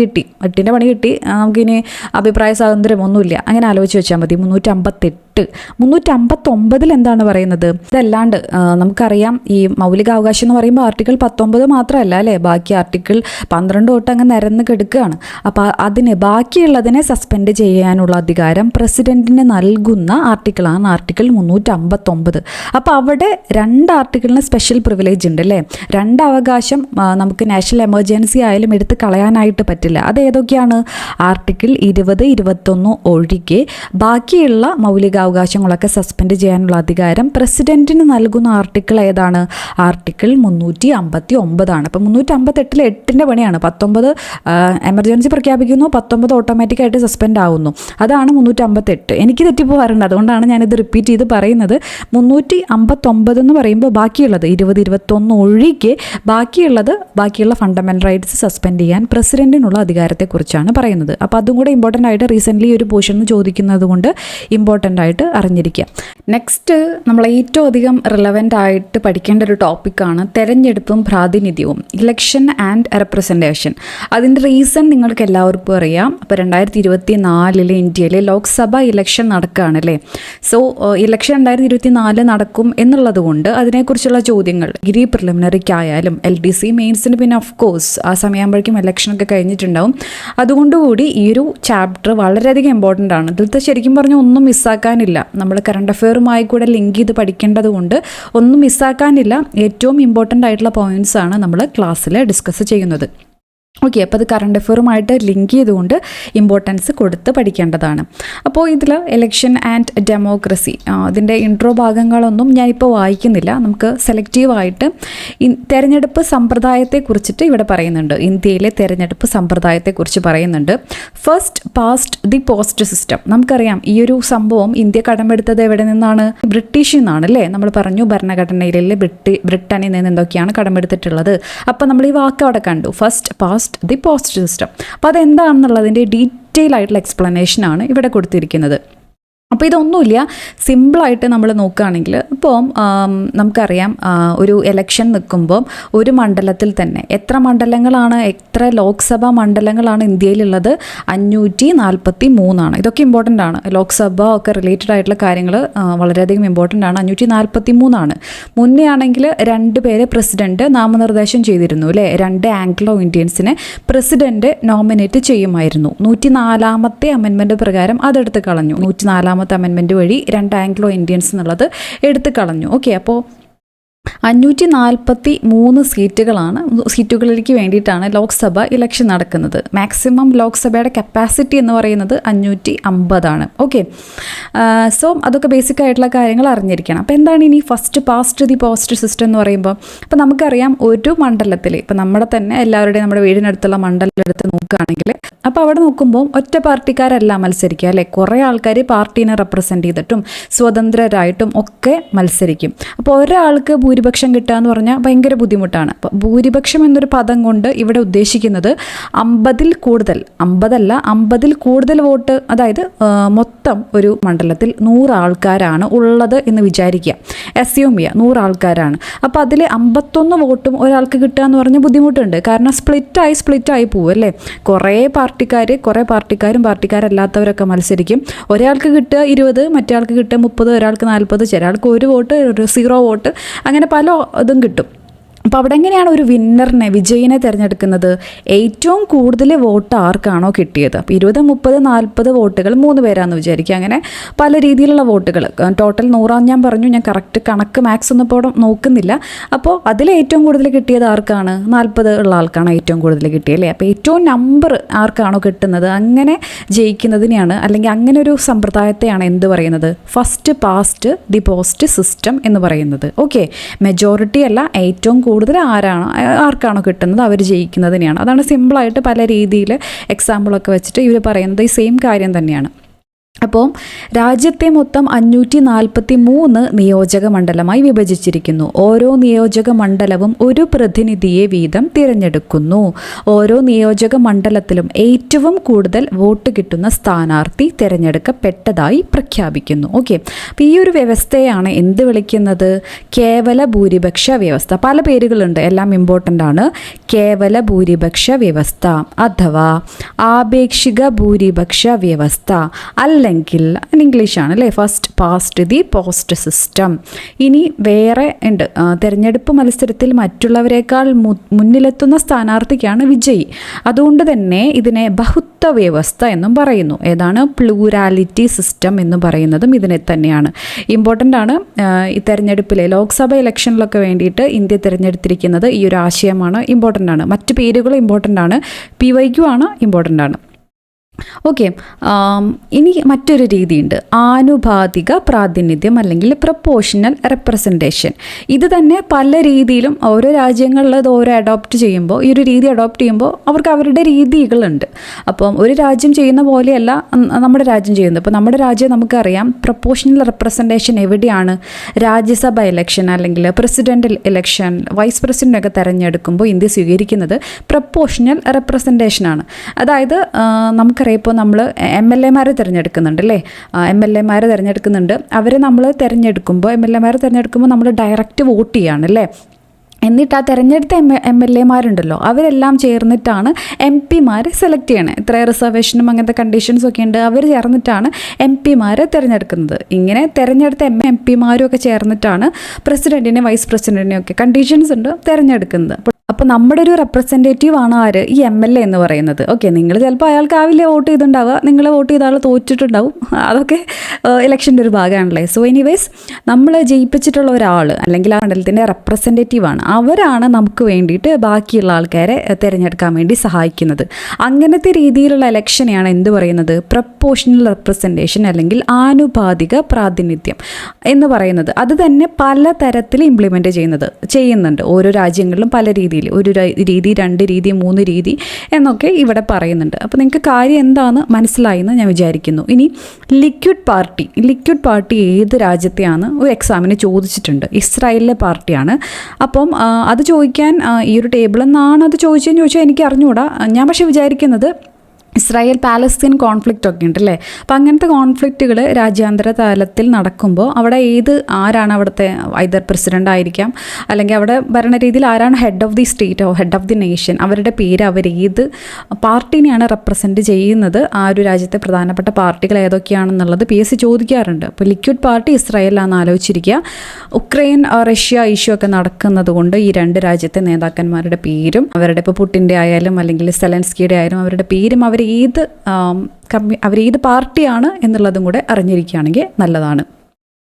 കിട്ടി. നമുക്കിനി അഭിപ്രായ സ്വാതന്ത്ര്യം ഒന്നുമില്ല. അങ്ങനെ ആലോചിച്ച് വെച്ചാൽ മതി. 358. 359 എന്താണ് പറയുന്നത്? ഇതല്ലാണ്ട് നമുക്കറിയാം ഈ മൗലികാവകാശം എന്ന് പറയുമ്പോൾ ആർട്ടിക്കിൾ 19 മാത്രമല്ല അല്ലേ, ബാക്കി ആർട്ടിക്കിൾ 12 തൊട്ട് അങ്ങ് നിരന്ന് കിടക്കുകയാണ്. അപ്പോൾ അതിന് ബാക്കിയുള്ളതിനെ സസ്പെൻഡ് ചെയ്യാനുള്ള അധികാരം പ്രസിഡന്റിന് നൽകുന്ന ആർട്ടിക്കിളാണ് ആർട്ടിക്കിൾ 359. അപ്പോൾ അവിടെ 2 ആർട്ടിക്കിളിന് സ്പെഷ്യൽ പ്രിവിലേജ് ഉണ്ട് അല്ലേ. 2 അവകാശം നമുക്ക് നാഷണൽ എമർജൻസി ആയാലും എടുത്ത് കളയാനായിട്ട് പറ്റില്ല. അത് ഏതൊക്കെയാണ്? ആർട്ടിക്കിൾ 20, 21 ഒഴികെ ബാക്കിയുള്ള മൗലികാവകാശങ്ങളൊക്കെ സസ്പെൻഡ് ചെയ്യാനുള്ള അധികാരം പ്രസിഡന്റിന് നൽകുന്ന ആർട്ടിക്കിൾ ഏതാണ്? ആർട്ടിക്കിൾ 359 ആണ്. അപ്പോൾ 358 8ൻ്റെ പണിയാണ്. 19 എമർജൻസി പ്രഖ്യാപിക്കുന്നു, 19 ഓട്ടോമാറ്റിക്കായിട്ട് സസ്പെൻഡ് ആവുന്നു. അതാണ് 358. എനിക്ക് തെറ്റിപ്പോകാറുണ്ട്, അതുകൊണ്ടാണ് ഞാനിത് റിപ്പീറ്റ് ചെയ്ത് പറയുന്നത്. 359 എന്ന് പറയുമ്പോൾ ബാക്കിയുള്ളത് 20, 21 ഒഴികെ ബാക്കിയുള്ള ഫണ്ടമെൻ്റൽ റൈറ്റ്സ് സസ്പെൻഡ് ചെയ്യാൻ പ്രസിഡന്റിനുള്ള അധികാരത്തെക്കുറിച്ചാണ് പറയുന്നത്. അപ്പോൾ അതും കൂടെ ഇമ്പോർട്ടൻ്റ് ആയിട്ട് റീസെൻ്റ്ലി ഒരു പോർഷൻ ചോദിക്കുന്നത് കൊണ്ട് ഇമ്പോർട്ടൻ്റ് ആയിട്ട് ആയിട്ട് അറിഞ്ഞിരിക്കുക. നെക്സ്റ്റ് നമ്മൾ ഏറ്റവും അധികം റിലവൻ്റ് ആയിട്ട് പഠിക്കേണ്ട ഒരു ടോപ്പിക്കാണ് തെരഞ്ഞെടുപ്പും പ്രാതിനിധ്യവും, ഇലക്ഷൻ ആൻഡ് റെപ്രസെൻറ്റേഷൻ. അതിൻ്റെ റീസൺ നിങ്ങൾക്ക് എല്ലാവർക്കും അറിയാം. അപ്പോൾ 2024 ഇന്ത്യയിലെ ലോക്സഭ ഇലക്ഷൻ നടക്കുകയാണ് അല്ലേ. സോ ഇലക്ഷൻ 2024 നടക്കും എന്നുള്ളത് കൊണ്ട് അതിനെക്കുറിച്ചുള്ള ചോദ്യങ്ങൾ ഡിഗ്രി പ്രിലിമിനറിക്കായാലും LDC മെയിൻസിന് പിന്നെ ഓഫ് കോഴ്സ് ആ സമയമാകുമ്പോഴേക്കും ഇലക്ഷനൊക്കെ കഴിഞ്ഞിട്ടുണ്ടാവും. അതുകൊണ്ടുകൂടി ഈ ഒരു ചാപ്റ്റർ വളരെയധികം ഇമ്പോർട്ടൻ്റ് ആണ്. ഇതിലത്തെ ശരിക്കും പറഞ്ഞാൽ ഒന്നും മിസ്സാക്കാനില്ല. നമ്മൾ കറണ്ട് അഫെയറുമായി കൂടെ ലിങ്ക് ചെയ്ത് പഠിക്കേണ്ടത് കൊണ്ട് ഒന്നും മിസ്സാക്കാനില്ല. ഏറ്റവും ഇമ്പോർട്ടൻ്റ് ആയിട്ടുള്ള പോയിൻറ്റ്സ് ആണ് നമ്മൾ ക്ലാസ്സിൽ ഡിസ്കസ് ചെയ്യുന്നത്. ഓക്കെ, അപ്പോൾ അത് കറണ്ട് അഫെയറുമായിട്ട് ലിങ്ക് ചെയ്തുകൊണ്ട് ഇമ്പോർട്ടൻസ് കൊടുത്ത് പഠിക്കേണ്ടതാണ്. അപ്പോൾ ഇതിൽ ഇലക്ഷൻ ആൻഡ് ഡെമോക്രസി അതിൻ്റെ ഇൻട്രോ ഭാഗങ്ങളൊന്നും ഞാനിപ്പോൾ വായിക്കുന്നില്ല. നമുക്ക് സെലക്റ്റീവായിട്ട് തെരഞ്ഞെടുപ്പ് സമ്പ്രദായത്തെക്കുറിച്ചിട്ട് ഇവിടെ പറയുന്നുണ്ട്. ഇന്ത്യയിലെ തെരഞ്ഞെടുപ്പ് സമ്പ്രദായത്തെക്കുറിച്ച് പറയുന്നുണ്ട്. First past the post system. നമുക്കറിയാം ഈ ഒരു സംഭവം ഇന്ത്യ കടമെടുത്തത് എവിടെ നിന്നാണ്? ബ്രിട്ടീഷിൽ നിന്നാണ് അല്ലേ. നമ്മൾ പറഞ്ഞു ഭരണഘടനയിലെ ബ്രിട്ടനിൽ നിന്ന് എന്തൊക്കെയാണ് കടമെടുത്തിട്ടുള്ളത്. അപ്പോൾ നമ്മൾ ഈ വാക്ക് അവിടെ കണ്ടു, first past the post system. അപ്പോൾ അതെന്താണെന്നുള്ളതിൻ്റെ ഡീറ്റെയിൽ ആയിട്ടുള്ള എക്സ്പ്ലനേഷനാണ് ഇവിടെ കൊടുത്തിരിക്കുന്നത്. അപ്പോൾ ഇതൊന്നുമില്ല, സിമ്പിളായിട്ട് നമ്മൾ നോക്കുകയാണെങ്കിൽ ഇപ്പോൾ നമുക്കറിയാം ഒരു എലക്ഷൻ നിൽക്കുമ്പോൾ ഒരു മണ്ഡലത്തിൽ തന്നെ എത്ര മണ്ഡലങ്ങളാണ്, എത്ര ലോക്സഭാ മണ്ഡലങ്ങളാണ് ഇന്ത്യയിലുള്ളത്? 543. ഇതൊക്കെ ഇമ്പോർട്ടൻ്റ് ആണ്. ലോക്സഭ ഒക്കെ റിലേറ്റഡ് ആയിട്ടുള്ള കാര്യങ്ങൾ വളരെയധികം ഇമ്പോർട്ടൻ്റ് ആണ്. 543. മുന്നേ ആണെങ്കിൽ 2 പേരെ പ്രസിഡന്റ് നാമനിർദ്ദേശം ചെയ്തിരുന്നു അല്ലേ. 2 ആംഗ്ലോ ഇന്ത്യൻസിനെ പ്രസിഡന്റ് നോമിനേറ്റ് ചെയ്യുമായിരുന്നു. 104ാമത്തെ അമെൻമെൻറ്റ് പ്രകാരം അതെടുത്ത് കളഞ്ഞു. 104ാമത്തെ അമെൻമെൻറ്റ് വഴി 2 ആംഗ്ലോ ഇന്ത്യൻസ് എന്നുള്ളത് എടുത്തു കളഞ്ഞു. ഓക്കെ, അപ്പോൾ 543 സീറ്റുകളിലേക്ക് വേണ്ടിയിട്ടാണ് ലോക്സഭ ഇലക്ഷൻ നടക്കുന്നത്. മാക്സിമം ലോക്സഭയുടെ കപ്പാസിറ്റി എന്ന് പറയുന്നത് 550 ഓക്കെ, സോ അതൊക്കെ ബേസിക് ആയിട്ടുള്ള കാര്യങ്ങൾ അറിഞ്ഞിരിക്കണം. അപ്പോൾ എന്താണ് ഇനി first past the post system എന്ന് പറയുമ്പോൾ? അപ്പോൾ നമുക്കറിയാം ഒരു മണ്ഡലത്തിൽ, ഇപ്പോൾ നമ്മുടെ തന്നെ എല്ലാവരുടെയും നമ്മുടെ വീടിനടുത്തുള്ള മണ്ഡലം എടുത്ത് നോക്കുകയാണെങ്കിൽ, അപ്പോൾ അവിടെ നോക്കുമ്പോൾ ഒറ്റ പാർട്ടിക്കാരല്ല മത്സരിക്കുക അല്ലേ. കുറേ ആൾക്കാർ പാർട്ടീനെ റെപ്രസെൻറ്റ് ചെയ്തിട്ടും സ്വതന്ത്രരായിട്ടും ഒക്കെ മത്സരിക്കും. അപ്പോൾ ഒരാൾക്ക് ഭൂരിപക്ഷം കിട്ടുക എന്ന് പറഞ്ഞാൽ ഭയങ്കര ബുദ്ധിമുട്ടാണ്. അപ്പോൾ ഭൂരിപക്ഷം എന്നൊരു പദം കൊണ്ട് ഇവിടെ ഉദ്ദേശിക്കുന്നത് 50-ൽ കൂടുതൽ, 50-ൽ കൂടുതൽ വോട്ട്, അതായത് മൊത്തം ഒരു മണ്ഡലത്തിൽ 100 ആൾക്കാരാണ് ഉള്ളത് എന്ന് വിചാരിക്കുക. അസ്യൂം ചെയ്യുക 100 ആൾക്കാരാണ്. അപ്പോൾ അതിൽ 51 വോട്ടും ഒരാൾക്ക് കിട്ടുക എന്ന് പറഞ്ഞാൽ ബുദ്ധിമുട്ടുണ്ട്. കാരണം സ്പ്ലിറ്റായി പോകും അല്ലേ. കുറേ പാർട്ടിക്കാരും പാർട്ടിക്കാരല്ലാത്തവരൊക്കെ മത്സരിക്കും. ഒരാൾക്ക് കിട്ടുക 20, മറ്റേ ആൾക്ക് കിട്ടുക 30, ഒരാൾക്ക് 40, ചിലയാൾക്ക് 1 വോട്ട്, 0 വോട്ട്, അങ്ങനെ പല ഇതും കിട്ടും. അപ്പോൾ അവിടെ എങ്ങനെയാണ് ഒരു വിജയിനെ തിരഞ്ഞെടുക്കുന്നത്? ഏറ്റവും കൂടുതൽ വോട്ട് ആർക്കാണോ കിട്ടിയത്. അപ്പോൾ 20, 30, 40 വോട്ടുകൾ 3 പേരാണെന്ന് വിചാരിക്കുക. അങ്ങനെ പല രീതിയിലുള്ള വോട്ടുകൾ, ടോട്ടൽ 100 ഞാൻ പറഞ്ഞു. ഞാൻ കറക്റ്റ് കണക്ക് മാത്സ് ഒന്നും ഇപ്പോൾ നോക്കുന്നില്ല. അപ്പോൾ അതിൽ ഏറ്റവും കൂടുതൽ കിട്ടിയത് ആർക്കാണ്? 40 ഉള്ള ആൾക്കാണ് ഏറ്റവും കൂടുതൽ കിട്ടിയത് അല്ലേ. അപ്പോൾ ഏറ്റവും നമ്പർ ആർക്കാണോ കിട്ടുന്നത് അങ്ങനെ ജയിക്കുന്നതിനെയാണ്, അല്ലെങ്കിൽ അങ്ങനെ ഒരു സമ്പ്രദായത്തെയാണ് എന്ത് പറയുന്നത്? First past the post system എന്ന് പറയുന്നത്. ഓക്കെ, മെജോറിറ്റി അല്ല, ഏറ്റവും കൂടുതൽ ആർക്കാണോ കിട്ടുന്നത് അവർ ജയിക്കുന്നതിനെയാണ്. അതാണ് സിമ്പിളായിട്ട് പല രീതിയിൽ എക്സാമ്പിളൊക്കെ വെച്ചിട്ട് ഇവർ പറയുന്നത് ഈ സെയിം കാര്യം തന്നെയാണ്. അപ്പോൾ രാജ്യത്തെ മൊത്തം 543 നിയോജക മണ്ഡലമായി വിഭജിച്ചിരിക്കുന്നു. ഓരോ നിയോജക മണ്ഡലവും ഒരു പ്രതിനിധിയെ വീതം തിരഞ്ഞെടുക്കുന്നു. ഓരോ നിയോജക മണ്ഡലത്തിലും ഏറ്റവും കൂടുതൽ വോട്ട് കിട്ടുന്ന സ്ഥാനാർത്ഥി തിരഞ്ഞെടുക്കപ്പെട്ടതായി പ്രഖ്യാപിക്കുന്നു. ഓക്കെ, അപ്പോൾ ഈ ഒരു വ്യവസ്ഥയാണ് എന്ത് വിളിക്കുന്നത്? കേവല ഭൂരിപക്ഷ വ്യവസ്ഥ. പല പേരുകളുണ്ട്, എല്ലാം ഇമ്പോർട്ടൻ്റ് ആണ്. കേവല ഭൂരിപക്ഷ വ്യവസ്ഥ അഥവാ ആപേക്ഷിക ഭൂരിപക്ഷ വ്യവസ്ഥ, അല്ലെങ്കിൽ ഇംഗ്ലീഷാണ് അല്ലേ, first past the post system. ഇനി വേറെ ഉണ്ട്, തെരഞ്ഞെടുപ്പ് മത്സരത്തിൽ മറ്റുള്ളവരെക്കാൾ മുന്നിലെത്തുന്ന സ്ഥാനാർത്ഥിക്കാണ് വിജയി. അതുകൊണ്ട് തന്നെ ഇതിനെ ബഹുത്വ വ്യവസ്ഥ എന്നും പറയുന്നു. ഏതാണ്? പ്ലൂരാലിറ്റി സിസ്റ്റം എന്ന് പറയുന്നതും ഇതിനെ തന്നെയാണ്. ഇമ്പോർട്ടൻ്റ് ആണ്. ഈ തെരഞ്ഞെടുപ്പിലെ ലോക്സഭ ഇലക്ഷനിലൊക്കെ വേണ്ടിയിട്ട് ഇന്ത്യ തിരഞ്ഞെടുത്തിരിക്കുന്നത് ഈ ഒരു ആശയമാണ്. ഇമ്പോർട്ടൻ്റ് ആണ്. മറ്റു പേരുകൾ ഇമ്പോർട്ടൻ്റ് ആണ്. PYQ ആണ്, ഇമ്പോർട്ടൻ്റ് ആണ്. ഓക്കെ, ഇനി മറ്റൊരു രീതിയുണ്ട്, ആനുപാതിക പ്രാതിനിധ്യം അല്ലെങ്കിൽ പ്രൊപ്പോർഷണൽ റെപ്രസെൻറ്റേഷൻ. ഇത് തന്നെ പല രീതിയിലും ഓരോ രാജ്യങ്ങളിൽ ഇത് ഓരോ അഡോപ്റ്റ് ചെയ്യുമ്പോൾ, ഈ ഒരു രീതി അഡോപ്റ്റ് ചെയ്യുമ്പോൾ അവർക്ക് അവരുടെ രീതികളുണ്ട്. അപ്പം ഒരു രാജ്യം ചെയ്യുന്ന പോലെയല്ല നമ്മുടെ രാജ്യം ചെയ്യുന്നത്. ഇപ്പോൾ നമ്മുടെ രാജ്യം നമുക്കറിയാം പ്രൊപ്പോർഷണൽ റെപ്രസെൻറ്റേഷൻ എവിടെയാണ്? രാജ്യസഭ ഇലക്ഷൻ അല്ലെങ്കിൽ പ്രസിഡൻ്റ് ഇലക്ഷൻ, വൈസ് പ്രസിഡൻ്റൊക്കെ തിരഞ്ഞെടുക്കുമ്പോൾ ഇന്ത്യ സ്വീകരിക്കുന്നത് പ്രൊപ്പോർഷണൽ റെപ്രസെൻറ്റേഷനാണ്. അതായത് നമുക്ക് നമുക്കറിയാം ഇപ്പോൾ നമ്മൾ MLA-മാരെ തിരഞ്ഞെടുക്കുന്നുണ്ട് അല്ലേ, MLA-മാരെ തിരഞ്ഞെടുക്കുന്നുണ്ട്. അവരെ നമ്മൾ തിരഞ്ഞെടുക്കുമ്പോൾ MLA-മാരെ തിരഞ്ഞെടുക്കുമ്പോൾ നമ്മൾ ഡയറക്റ്റ് വോട്ട് ചെയ്യുകയാണ് അല്ലേ. എന്നിട്ട് ആ തിരഞ്ഞെടുത്ത MLA-മാരുണ്ടല്ലോ അവരെല്ലാം ചേർന്നിട്ടാണ് MP-മാരെ സെലക്ട് ചെയ്യണത്. ഇത്ര റിസർവേഷനും അങ്ങനത്തെ കണ്ടീഷൻസും ഒക്കെ ഉണ്ട്. അവർ ചേർന്നിട്ടാണ് MP-മാരെ തിരഞ്ഞെടുക്കുന്നത്. ഇങ്ങനെ തിരഞ്ഞെടുത്ത MP-മാരും ഒക്കെ ചേർന്നിട്ടാണ് പ്രസിഡൻറ്റിനെ വൈസ് പ്രസിഡൻറ്റിനെയും ഒക്കെ കണ്ടീഷൻസ് ഉണ്ട് തിരഞ്ഞെടുക്കുന്നത്. അപ്പോൾ നമ്മുടെ ഒരു റെപ്രസെൻറ്റേറ്റീവ് ആണ് ആര്, ഈ MLA എന്ന് പറയുന്നത്. ഓക്കെ, നിങ്ങൾ ചിലപ്പോൾ അയാൾക്കാവില്ലേ വോട്ട് ചെയ്തിട്ടുണ്ടാവുക, നിങ്ങൾ വോട്ട് ചെയ്ത ആൾ തോറ്റിട്ടുണ്ടാവും, അതൊക്കെ ഇലക്ഷൻ്റെ ഒരു ഭാഗമാണല്ലേ. സോ എനിവേസ് നമ്മൾ ജയിപ്പിച്ചിട്ടുള്ള ഒരാൾ അല്ലെങ്കിൽ ആ മണ്ഡലത്തിൻ്റെ റെപ്രസെൻറ്റേറ്റീവ് ആണ്, അവരാണ് നമുക്ക് വേണ്ടിയിട്ട് ബാക്കിയുള്ള ആൾക്കാരെ തിരഞ്ഞെടുക്കാൻ വേണ്ടി സഹായിക്കുന്നത്. അങ്ങനത്തെ രീതിയിലുള്ള ഇലക്ഷനെയാണ് എന്ത് പറയുന്നത്, പ്രപ്പോർഷണൽ റെപ്രസെൻറ്റേഷൻ അല്ലെങ്കിൽ ആനുപാതിക പ്രാതിനിധ്യം എന്ന് പറയുന്നത്. അത് തന്നെ പല തരത്തിൽ ഇംപ്ലിമെൻറ്റ് ചെയ്യുന്നുണ്ട്. ഓരോ രാജ്യങ്ങളിലും പല രീതിയിൽ, ഒരു രീതി, 2 രീതി, 3 രീതി എന്നൊക്കെ ഇവിടെ പറയുന്നുണ്ട്. അപ്പോൾ നിങ്ങൾക്ക് കാര്യം എന്താണെന്ന് മനസ്സിലായി എന്ന് ഞാൻ വിചാരിക്കുന്നു. ഇനി ലിക്വിഡ് പാർട്ടി ഏത് രാജ്യത്തെയാണ് ഒരു എക്സാമിന് ചോദിച്ചിട്ടുണ്ട്, ഇസ്രായേലിലെ പാർട്ടിയാണ്. അപ്പം അത് ചോദിക്കാൻ ഈ ഒരു ടേബിളിൽ നിന്നാണ് അത് ചോദിച്ചതെന്ന് ചോദിച്ചാൽ എനിക്ക് അറിഞ്ഞുകൂടാ. ഞാൻ പക്ഷേ വിചാരിക്കുന്നത് ഇസ്രായേൽ പാലസ്തീൻ കോൺഫ്ലിക്റ്റ് ഒക്കെ ഉണ്ട് അല്ലേ. അപ്പോൾ അങ്ങനത്തെ കോൺഫ്ലിക്റ്റുകൾ രാജ്യാന്തര തലത്തിൽ നടക്കുമ്പോൾ അവിടെ ആരാണ് അവിടുത്തെ ഐദർ പ്രസിഡൻ്റ് ആയിരിക്കാം, അല്ലെങ്കിൽ അവിടെ ഭരണരീതിയിൽ ആരാണ് head of the state or head of the nation, അവരുടെ പേര്, അവർ ഏത് പാർട്ടിനെയാണ് റെപ്രസെൻറ്റ് ചെയ്യുന്നത്, ആ ഒരു രാജ്യത്തെ പ്രധാനപ്പെട്ട പാർട്ടികൾ ഏതൊക്കെയാണെന്നുള്ളത് PSC ചോദിക്കാറുണ്ട്. അപ്പോൾ ലിക്വിഡ് പാർട്ടി ഇസ്രായേലിലാണെന്ന് ആലോചിച്ചിരിക്കുക. ഉക്രൈൻ റഷ്യ ഇഷ്യൂ ഒക്കെ നടക്കുന്നത് കൊണ്ട് ഈ 2 രാജ്യത്തെ നേതാക്കന്മാരുടെ പേരും, അവരുടെ ഇപ്പോൾ പുട്ടിൻ്റെ ആയാലും അല്ലെങ്കിൽ സെലൻസ്കിയുടെ ആയാലും അവരുടെ പേരും അവരേത് പാർട്ടിയാണ് എന്നുള്ളതും കൂടെ അറിഞ്ഞിരിക്കുകയാണെങ്കിൽ നല്ലതാണ്.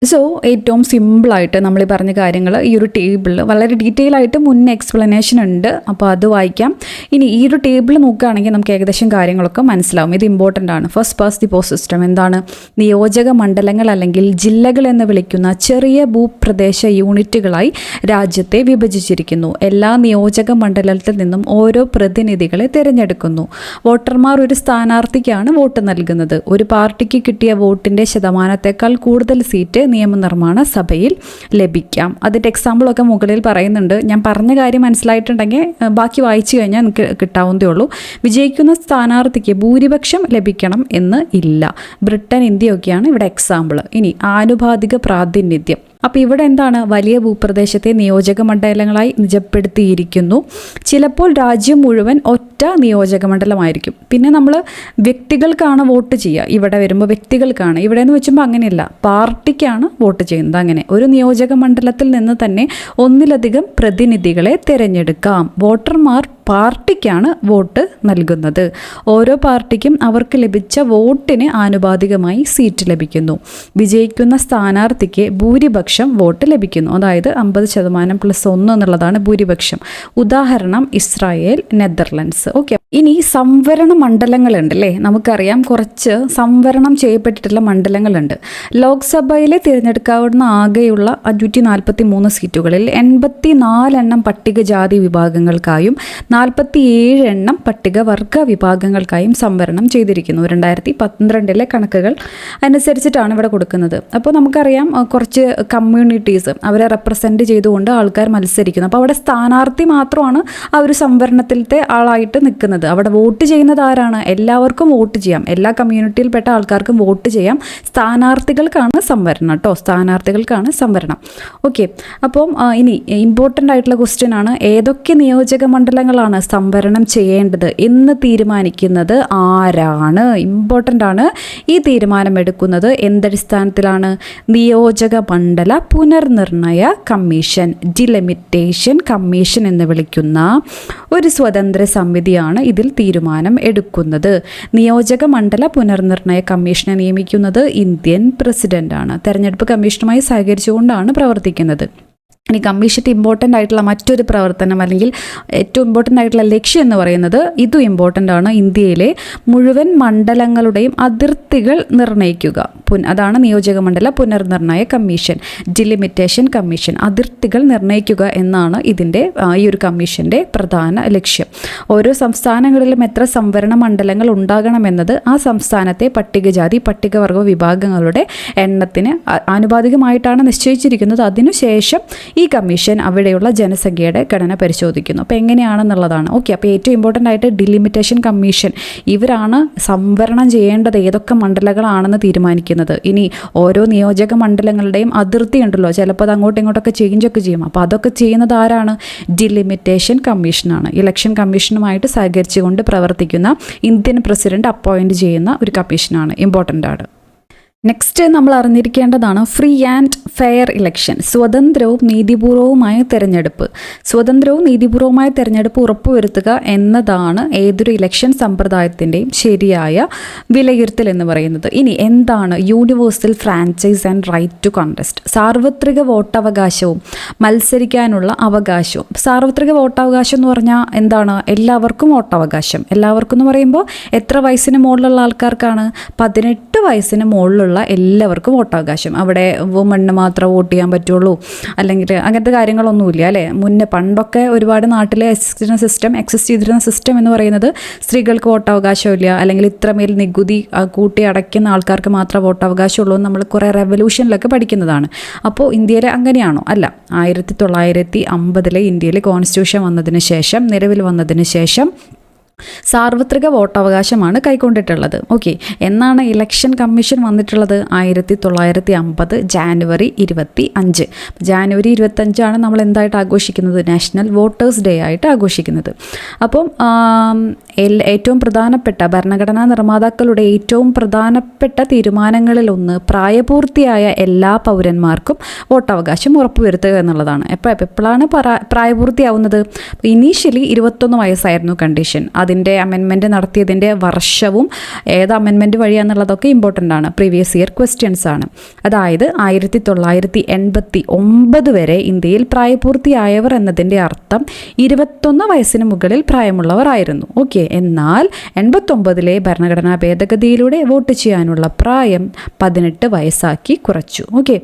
സോ ഏറ്റവും സിമ്പിളായിട്ട് നമ്മൾ ഈ പറഞ്ഞ കാര്യങ്ങൾ ഈ ഒരു ടേബിളിൽ വളരെ ഡീറ്റെയിൽ ആയിട്ട് മുന്നേ എക്സ്പ്ലനേഷൻ ഉണ്ട്. അപ്പോൾ അത് വായിക്കാം. ഇനി ഈ ഒരു ടേബിൾ നോക്കുകയാണെങ്കിൽ നമുക്ക് ഏകദേശം കാര്യങ്ങളൊക്കെ മനസ്സിലാവും. ഇത് ഇമ്പോർട്ടൻ്റ് ആണ്. First pass the post system എന്താണ്, നിയോജക മണ്ഡലങ്ങൾ അല്ലെങ്കിൽ ജില്ലകൾ എന്ന് വിളിക്കുന്ന ചെറിയ ഭൂപ്രദേശ യൂണിറ്റുകളായി രാജ്യത്തെ വിഭജിച്ചിരിക്കുന്നു. എല്ലാ നിയോജക മണ്ഡലത്തിൽ നിന്നും ഓരോ പ്രതിനിധികളെ തിരഞ്ഞെടുക്കുന്നു. വോട്ടർമാർ ഒരു സ്ഥാനാർത്ഥിക്കാണ് വോട്ട് നൽകുന്നത്. ഒരു പാർട്ടിക്ക് കിട്ടിയ വോട്ടിൻ്റെ ശതമാനത്തേക്കാൾ കൂടുതൽ സീറ്റ് നിയമനിർമ്മാണ സഭയിൽ ലഭിക്കാം. അതിൻ്റെ എക്സാമ്പിളൊക്കെ മുകളിൽ പറയുന്നുണ്ട്. ഞാൻ പറഞ്ഞ കാര്യം മനസ്സിലായിട്ടുണ്ടെങ്കിൽ ബാക്കി വായിച്ചു കഴിഞ്ഞാൽ നിങ്ങൾക്ക് കിട്ടാവുന്നതേ ഉള്ളൂ. വിജയിക്കുന്ന സ്ഥാനാർത്ഥിക്ക് ഭൂരിപക്ഷം ലഭിക്കണം എന്ന് ഇല്ല. ബ്രിട്ടൻ, ഇന്ത്യയൊക്കെയാണ് ഇവിടെ എക്സാമ്പിൾ. ഇനി ആനുപാതിക പ്രാതിനിധ്യം. അപ്പോൾ ഇവിടെ എന്താണ്, വലിയ ഭൂപ്രദേശത്തെ നിയോജക മണ്ഡലങ്ങളായി നിജപ്പെടുത്തിയിരിക്കുന്നു. ചിലപ്പോൾ രാജ്യം മുഴുവൻ ഒറ്റ നിയോജക മണ്ഡലമായിരിക്കും. പിന്നെ നമ്മൾ വ്യക്തികൾക്കാണ് വോട്ട് ചെയ്യുക. ഇവിടെ വരുമ്പോൾ വ്യക്തികൾക്കാണ്, ഇവിടെ എന്ന് വെച്ചുമ്പോൾ അങ്ങനെയല്ല, പാർട്ടിക്കാണ് വോട്ട് ചെയ്യുന്നത്. അങ്ങനെ ഒരു നിയോജക മണ്ഡലത്തിൽ നിന്ന് തന്നെ ഒന്നിലധികം പ്രതിനിധികളെ തിരഞ്ഞെടുക്കാം. വോട്ടർമാർ പാർട്ടിക്കാണ് വോട്ട് നൽകുന്നത്. ഓരോ പാർട്ടിക്കും അവർക്ക് ലഭിച്ച വോട്ടിന് ആനുപാതികമായി സീറ്റ് ലഭിക്കുന്നു. വിജയിക്കുന്ന സ്ഥാനാർത്ഥിക്ക് ഭൂരിപക്ഷം വോട്ട് ലഭിക്കുന്നു. അതായത് 50% + 1 എന്നുള്ളതാണ് ഭൂരിപക്ഷം. ഉദാഹരണം ഇസ്രായേൽ, നെതർലൻഡ്സ്. ഓക്കെ, ഇനി സംവരണ മണ്ഡലങ്ങളുണ്ട് അല്ലേ. നമുക്കറിയാം കുറച്ച് സംവരണം ചെയ്യപ്പെട്ടിട്ടുള്ള മണ്ഡലങ്ങളുണ്ട്. ലോക്സഭയിലെ തിരഞ്ഞെടുക്കാവുന്ന ആകെയുള്ള 543 സീറ്റുകളിൽ 84 എണ്ണം പട്ടികജാതി വിഭാഗങ്ങൾക്കായും 47 എണ്ണം പട്ടികവർഗ വിഭാഗങ്ങൾക്കായും സംവരണം ചെയ്തിരിക്കുന്നു. 2012 കണക്കുകൾ അനുസരിച്ചിട്ടാണ് ഇവിടെ കൊടുക്കുന്നത്. അപ്പോൾ നമുക്കറിയാം കുറച്ച് കമ്മ്യൂണിറ്റീസ് അവരെ റെപ്രസെൻറ്റ് ചെയ്തുകൊണ്ട് ആൾക്കാർ മത്സരിക്കുന്നു. അപ്പോൾ അവിടെ സ്ഥാനാർത്ഥി മാത്രമാണ് ആ ഒരു സംവരണത്തിലത്തെ ആളായിട്ട് നിൽക്കുന്നത്. അവിടെ വോട്ട് ചെയ്യുന്നത് ആരാണ്, എല്ലാവർക്കും വോട്ട് ചെയ്യാം, എല്ലാ കമ്മ്യൂണിറ്റിയിൽപ്പെട്ട ആൾക്കാർക്കും വോട്ട് ചെയ്യാം. സ്ഥാനാർത്ഥികൾക്കാണ് സംവരണം കേട്ടോ, സ്ഥാനാർത്ഥികൾക്കാണ് സംവരണം. ഓക്കെ, അപ്പം ഇനി ഇമ്പോർട്ടൻ്റ് ആയിട്ടുള്ള ക്വസ്റ്റ്യൻ ആണ്, ഏതൊക്കെ നിയോജക മണ്ഡലങ്ങളാണ് സംവരണം ചെയ്യേണ്ടത് എന്ന് തീരുമാനിക്കുന്നത് ആരാണ്? ഇമ്പോർട്ടൻ്റ് ആണ്. ഈ തീരുമാനം എടുക്കുന്നത് എന്തടിസ്ഥാനത്തിലാണ്? നിയോജക മണ്ഡല പുനർനിർണയ കമ്മീഷൻ, ഡിലിമിറ്റേഷൻ കമ്മീഷൻ എന്ന് വിളിക്കുന്ന ഒരു സ്വതന്ത്ര സമിതിയാണ് ഇതിൽ തീരുമാനം എടുക്കുന്നത്. നിയോജക മണ്ഡല പുനർനിർണയ കമ്മീഷനെ നിയമിക്കുന്നത് ഇന്ത്യൻ പ്രസിഡന്റാണ്. തെരഞ്ഞെടുപ്പ് കമ്മീഷനുമായി സഹകരിച്ചുകൊണ്ടാണ് പ്രവർത്തിക്കുന്നത്. ഇനി കമ്മീഷൻ്റെ ഇമ്പോർട്ടൻ്റ് ആയിട്ടുള്ള മറ്റൊരു പ്രവർത്തനം അല്ലെങ്കിൽ ഏറ്റവും ഇമ്പോർട്ടൻ്റ് ആയിട്ടുള്ള ലക്ഷ്യം എന്ന് പറയുന്നത് ഇതും ഇമ്പോർട്ടൻ്റ് ആണ്. ഇന്ത്യയിലെ മുഴുവൻ മണ്ഡലങ്ങളുടെയും അതിർത്തികൾ നിർണ്ണയിക്കുക. അതാണ് നിയോജക മണ്ഡല പുനർനിർണയ കമ്മീഷൻ, ഡിലിമിറ്റേഷൻ കമ്മീഷൻ. അതിർത്തികൾ നിർണ്ണയിക്കുക എന്നാണ് ഇതിൻ്റെ ഈ ഒരു കമ്മീഷൻ്റെ പ്രധാന ലക്ഷ്യം. ഓരോ സംസ്ഥാനങ്ങളിലും എത്ര സംവരണ മണ്ഡലങ്ങൾ ഉണ്ടാകണമെന്നത് ആ സംസ്ഥാനത്തെ പട്ടികജാതി പട്ടികവർഗ വിഭാഗങ്ങളുടെ എണ്ണത്തിന് ആനുപാതികമായിട്ടാണ് നിശ്ചയിച്ചിരിക്കുന്നത്. അതിനുശേഷം ഈ കമ്മീഷൻ അവിടെയുള്ള ജനസംഖ്യയുടെ ഘടന പരിശോധിക്കുന്നു. അപ്പോൾ എങ്ങനെയാണെന്നുള്ളതാണ്. ഓക്കെ, അപ്പോൾ ഏറ്റവും ഇമ്പോർട്ടൻ്റ് ആയിട്ട് ഡിലിമിറ്റേഷൻ കമ്മീഷൻ, ഇവരാണ് സംവരണം ചെയ്യേണ്ടത് ഏതൊക്കെ മണ്ഡലങ്ങളാണെന്ന് തീരുമാനിക്കുന്നത്. ഇനി ഓരോ നിയോജക മണ്ഡലങ്ങളുടെയും അതിർത്തി ഉണ്ടല്ലോ, ചിലപ്പോൾ അത് അങ്ങോട്ടും ഇങ്ങോട്ടൊക്കെ ചേഞ്ചൊക്കെ ചെയ്യും. അപ്പോൾ അതൊക്കെ ചെയ്യുന്നത് ആരാണ്? ഡിലിമിറ്റേഷൻ കമ്മീഷനാണ്. ഇലക്ഷൻ കമ്മീഷനുമായിട്ട് സഹകരിച്ചുകൊണ്ട് പ്രവർത്തിക്കുന്ന ഇന്ത്യൻ പ്രസിഡന്റ് അപ്പോയിൻറ്റ് ചെയ്യുന്ന ഒരു കമ്മീഷനാണ്. ഇമ്പോർട്ടൻ്റ് ആണ്. നെക്സ്റ്റ് നമ്മൾ അറിഞ്ഞിരിക്കേണ്ടതാണ് ഫ്രീ ആൻഡ് ഫെയർ ഇലക്ഷൻ, സ്വതന്ത്രവും നീതിപൂർവവുമായ തിരഞ്ഞെടുപ്പ്. സ്വതന്ത്രവും നീതിപൂർവമായ തിരഞ്ഞെടുപ്പ് ഉറപ്പുവരുത്തുക എന്നതാണ് ഏതൊരു ഇലക്ഷൻ സമ്പ്രദായത്തിൻ്റെയും ശരിയായ വിലയിരുത്തൽ എന്ന് പറയുന്നത്. ഇനി എന്താണ് universal franchise and right to contest? സാർവത്രിക വോട്ടവകാശവും മത്സരിക്കാനുള്ള അവകാശവും. സാർവത്രിക വോട്ടവകാശം എന്ന് പറഞ്ഞാൽ എന്താണ്? എല്ലാവർക്കും വോട്ടവകാശം. എല്ലാവർക്കും എന്ന് പറയുമ്പോൾ എത്ര വയസ്സിന് മുകളിലുള്ള ആൾക്കാർക്കാണ്? 18 വയസ്സിന് മുകളിലുള്ള എല്ലാവർക്കും വോട്ടവകാശം. അവിടെ വുമണിന് മാത്രമേ വോട്ട് ചെയ്യാൻ പറ്റുള്ളൂ അല്ലെങ്കിൽ അങ്ങനത്തെ കാര്യങ്ങളൊന്നുമില്ല അല്ലേ. മുന്നേ പണ്ടൊക്കെ ഒരുപാട് നാട്ടിൽ എക്സിസ്റ്റ് ചെയ്തിരുന്ന സിസ്റ്റം എന്ന് പറയുന്നത് സ്ത്രീകൾക്ക് വോട്ടവകാശമില്ല, അല്ലെങ്കിൽ ഇത്രമേൽ നികുതി കൂട്ടി അടയ്ക്കുന്ന ആൾക്കാർക്ക് മാത്രമേ വോട്ടവകാശമുള്ളൂ എന്ന് നമ്മൾ കുറേ റെവല്യൂഷനിലൊക്കെ പഠിക്കുന്നതാണ്. അപ്പോൾ ഇന്ത്യയിൽ അങ്ങനെയാണോ? അല്ല. 1950 ഇന്ത്യയിൽ കോൺസ്റ്റിറ്റ്യൂഷൻ വന്നതിന് ശേഷം, നിലവിൽ വന്നതിന് ശേഷം സാർവത്രിക വോട്ടവകാശമാണ് കൈക്കൊണ്ടിട്ടുള്ളത്. ഓക്കെ, എന്നാണ് ഇലക്ഷൻ കമ്മീഷൻ വന്നിട്ടുള്ളത്? 1950 ജാനുവരി 25. ജാനുവരി 25 നമ്മൾ എന്തായിട്ട് ആഘോഷിക്കുന്നത്? നാഷണൽ വോട്ടേഴ്സ് ഡേ ആയിട്ട് ആഘോഷിക്കുന്നത്. അപ്പം ഏറ്റവും പ്രധാനപ്പെട്ട ഭരണഘടനാ നിർമ്മാതാക്കളുടെ ഏറ്റവും പ്രധാനപ്പെട്ട തീരുമാനങ്ങളിലൊന്ന് പ്രായപൂർത്തിയായ എല്ലാ പൗരന്മാർക്കും വോട്ടവകാശം ഉറപ്പുവരുത്തുക എന്നുള്ളതാണ്. എപ്പോഴാണ് പ്രായപൂർത്തിയാവുന്നത്? ഇനീഷ്യലി 21 വയസ്സായിരുന്നു കണ്ടീഷൻ. അതിൻ്റെ അമെൻമെൻറ്റ് നടത്തിയതിൻ്റെ വർഷവും ഏത് അമെൻമെൻറ്റ് വഴിയാണെന്നുള്ളതൊക്കെ ഇമ്പോർട്ടൻ്റ് ആണ്. പ്രീവിയസ് ഇയർ ക്വസ്റ്റ്യൻസ് ആണ്. അതായത് 1989 വരെ ഇന്ത്യയിൽ പ്രായപൂർത്തിയായവർ എന്നതിൻ്റെ അർത്ഥം 21 വയസ്സിന് മുകളിൽ പ്രായമുള്ളവർ ആയിരുന്നു. ഓക്കെ, എന്നാൽ 89 ഭരണഘടനാ ഭേദഗതിയിലൂടെ വോട്ട് ചെയ്യാനുള്ള പ്രായം 18 വയസ്സാക്കി കുറച്ചു. ഓക്കെ,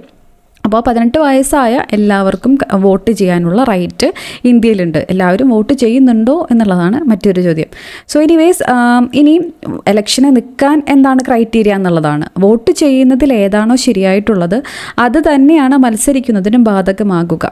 അപ്പോൾ 18 വയസ്സായ എല്ലാവർക്കും വോട്ട് ചെയ്യാനുള്ള റൈറ്റ് ഇന്ത്യയിലുണ്ട്. എല്ലാവരും വോട്ട് ചെയ്യുന്നുണ്ടോ എന്നുള്ളതാണ് മറ്റൊരു ചോദ്യം. സോ എനിവേസ്, ഇനി ഇലക്ഷന് നിൽക്കാൻ എന്താണ് ക്രൈറ്റീരിയ എന്നുള്ളതാണ്. വോട്ട് ചെയ്യുന്നതിൽ ഏതാണോ ശരിയായിട്ടുള്ളത് അത് തന്നെയാണ് മത്സരിക്കുന്നതിനും ബാധകമാകുക.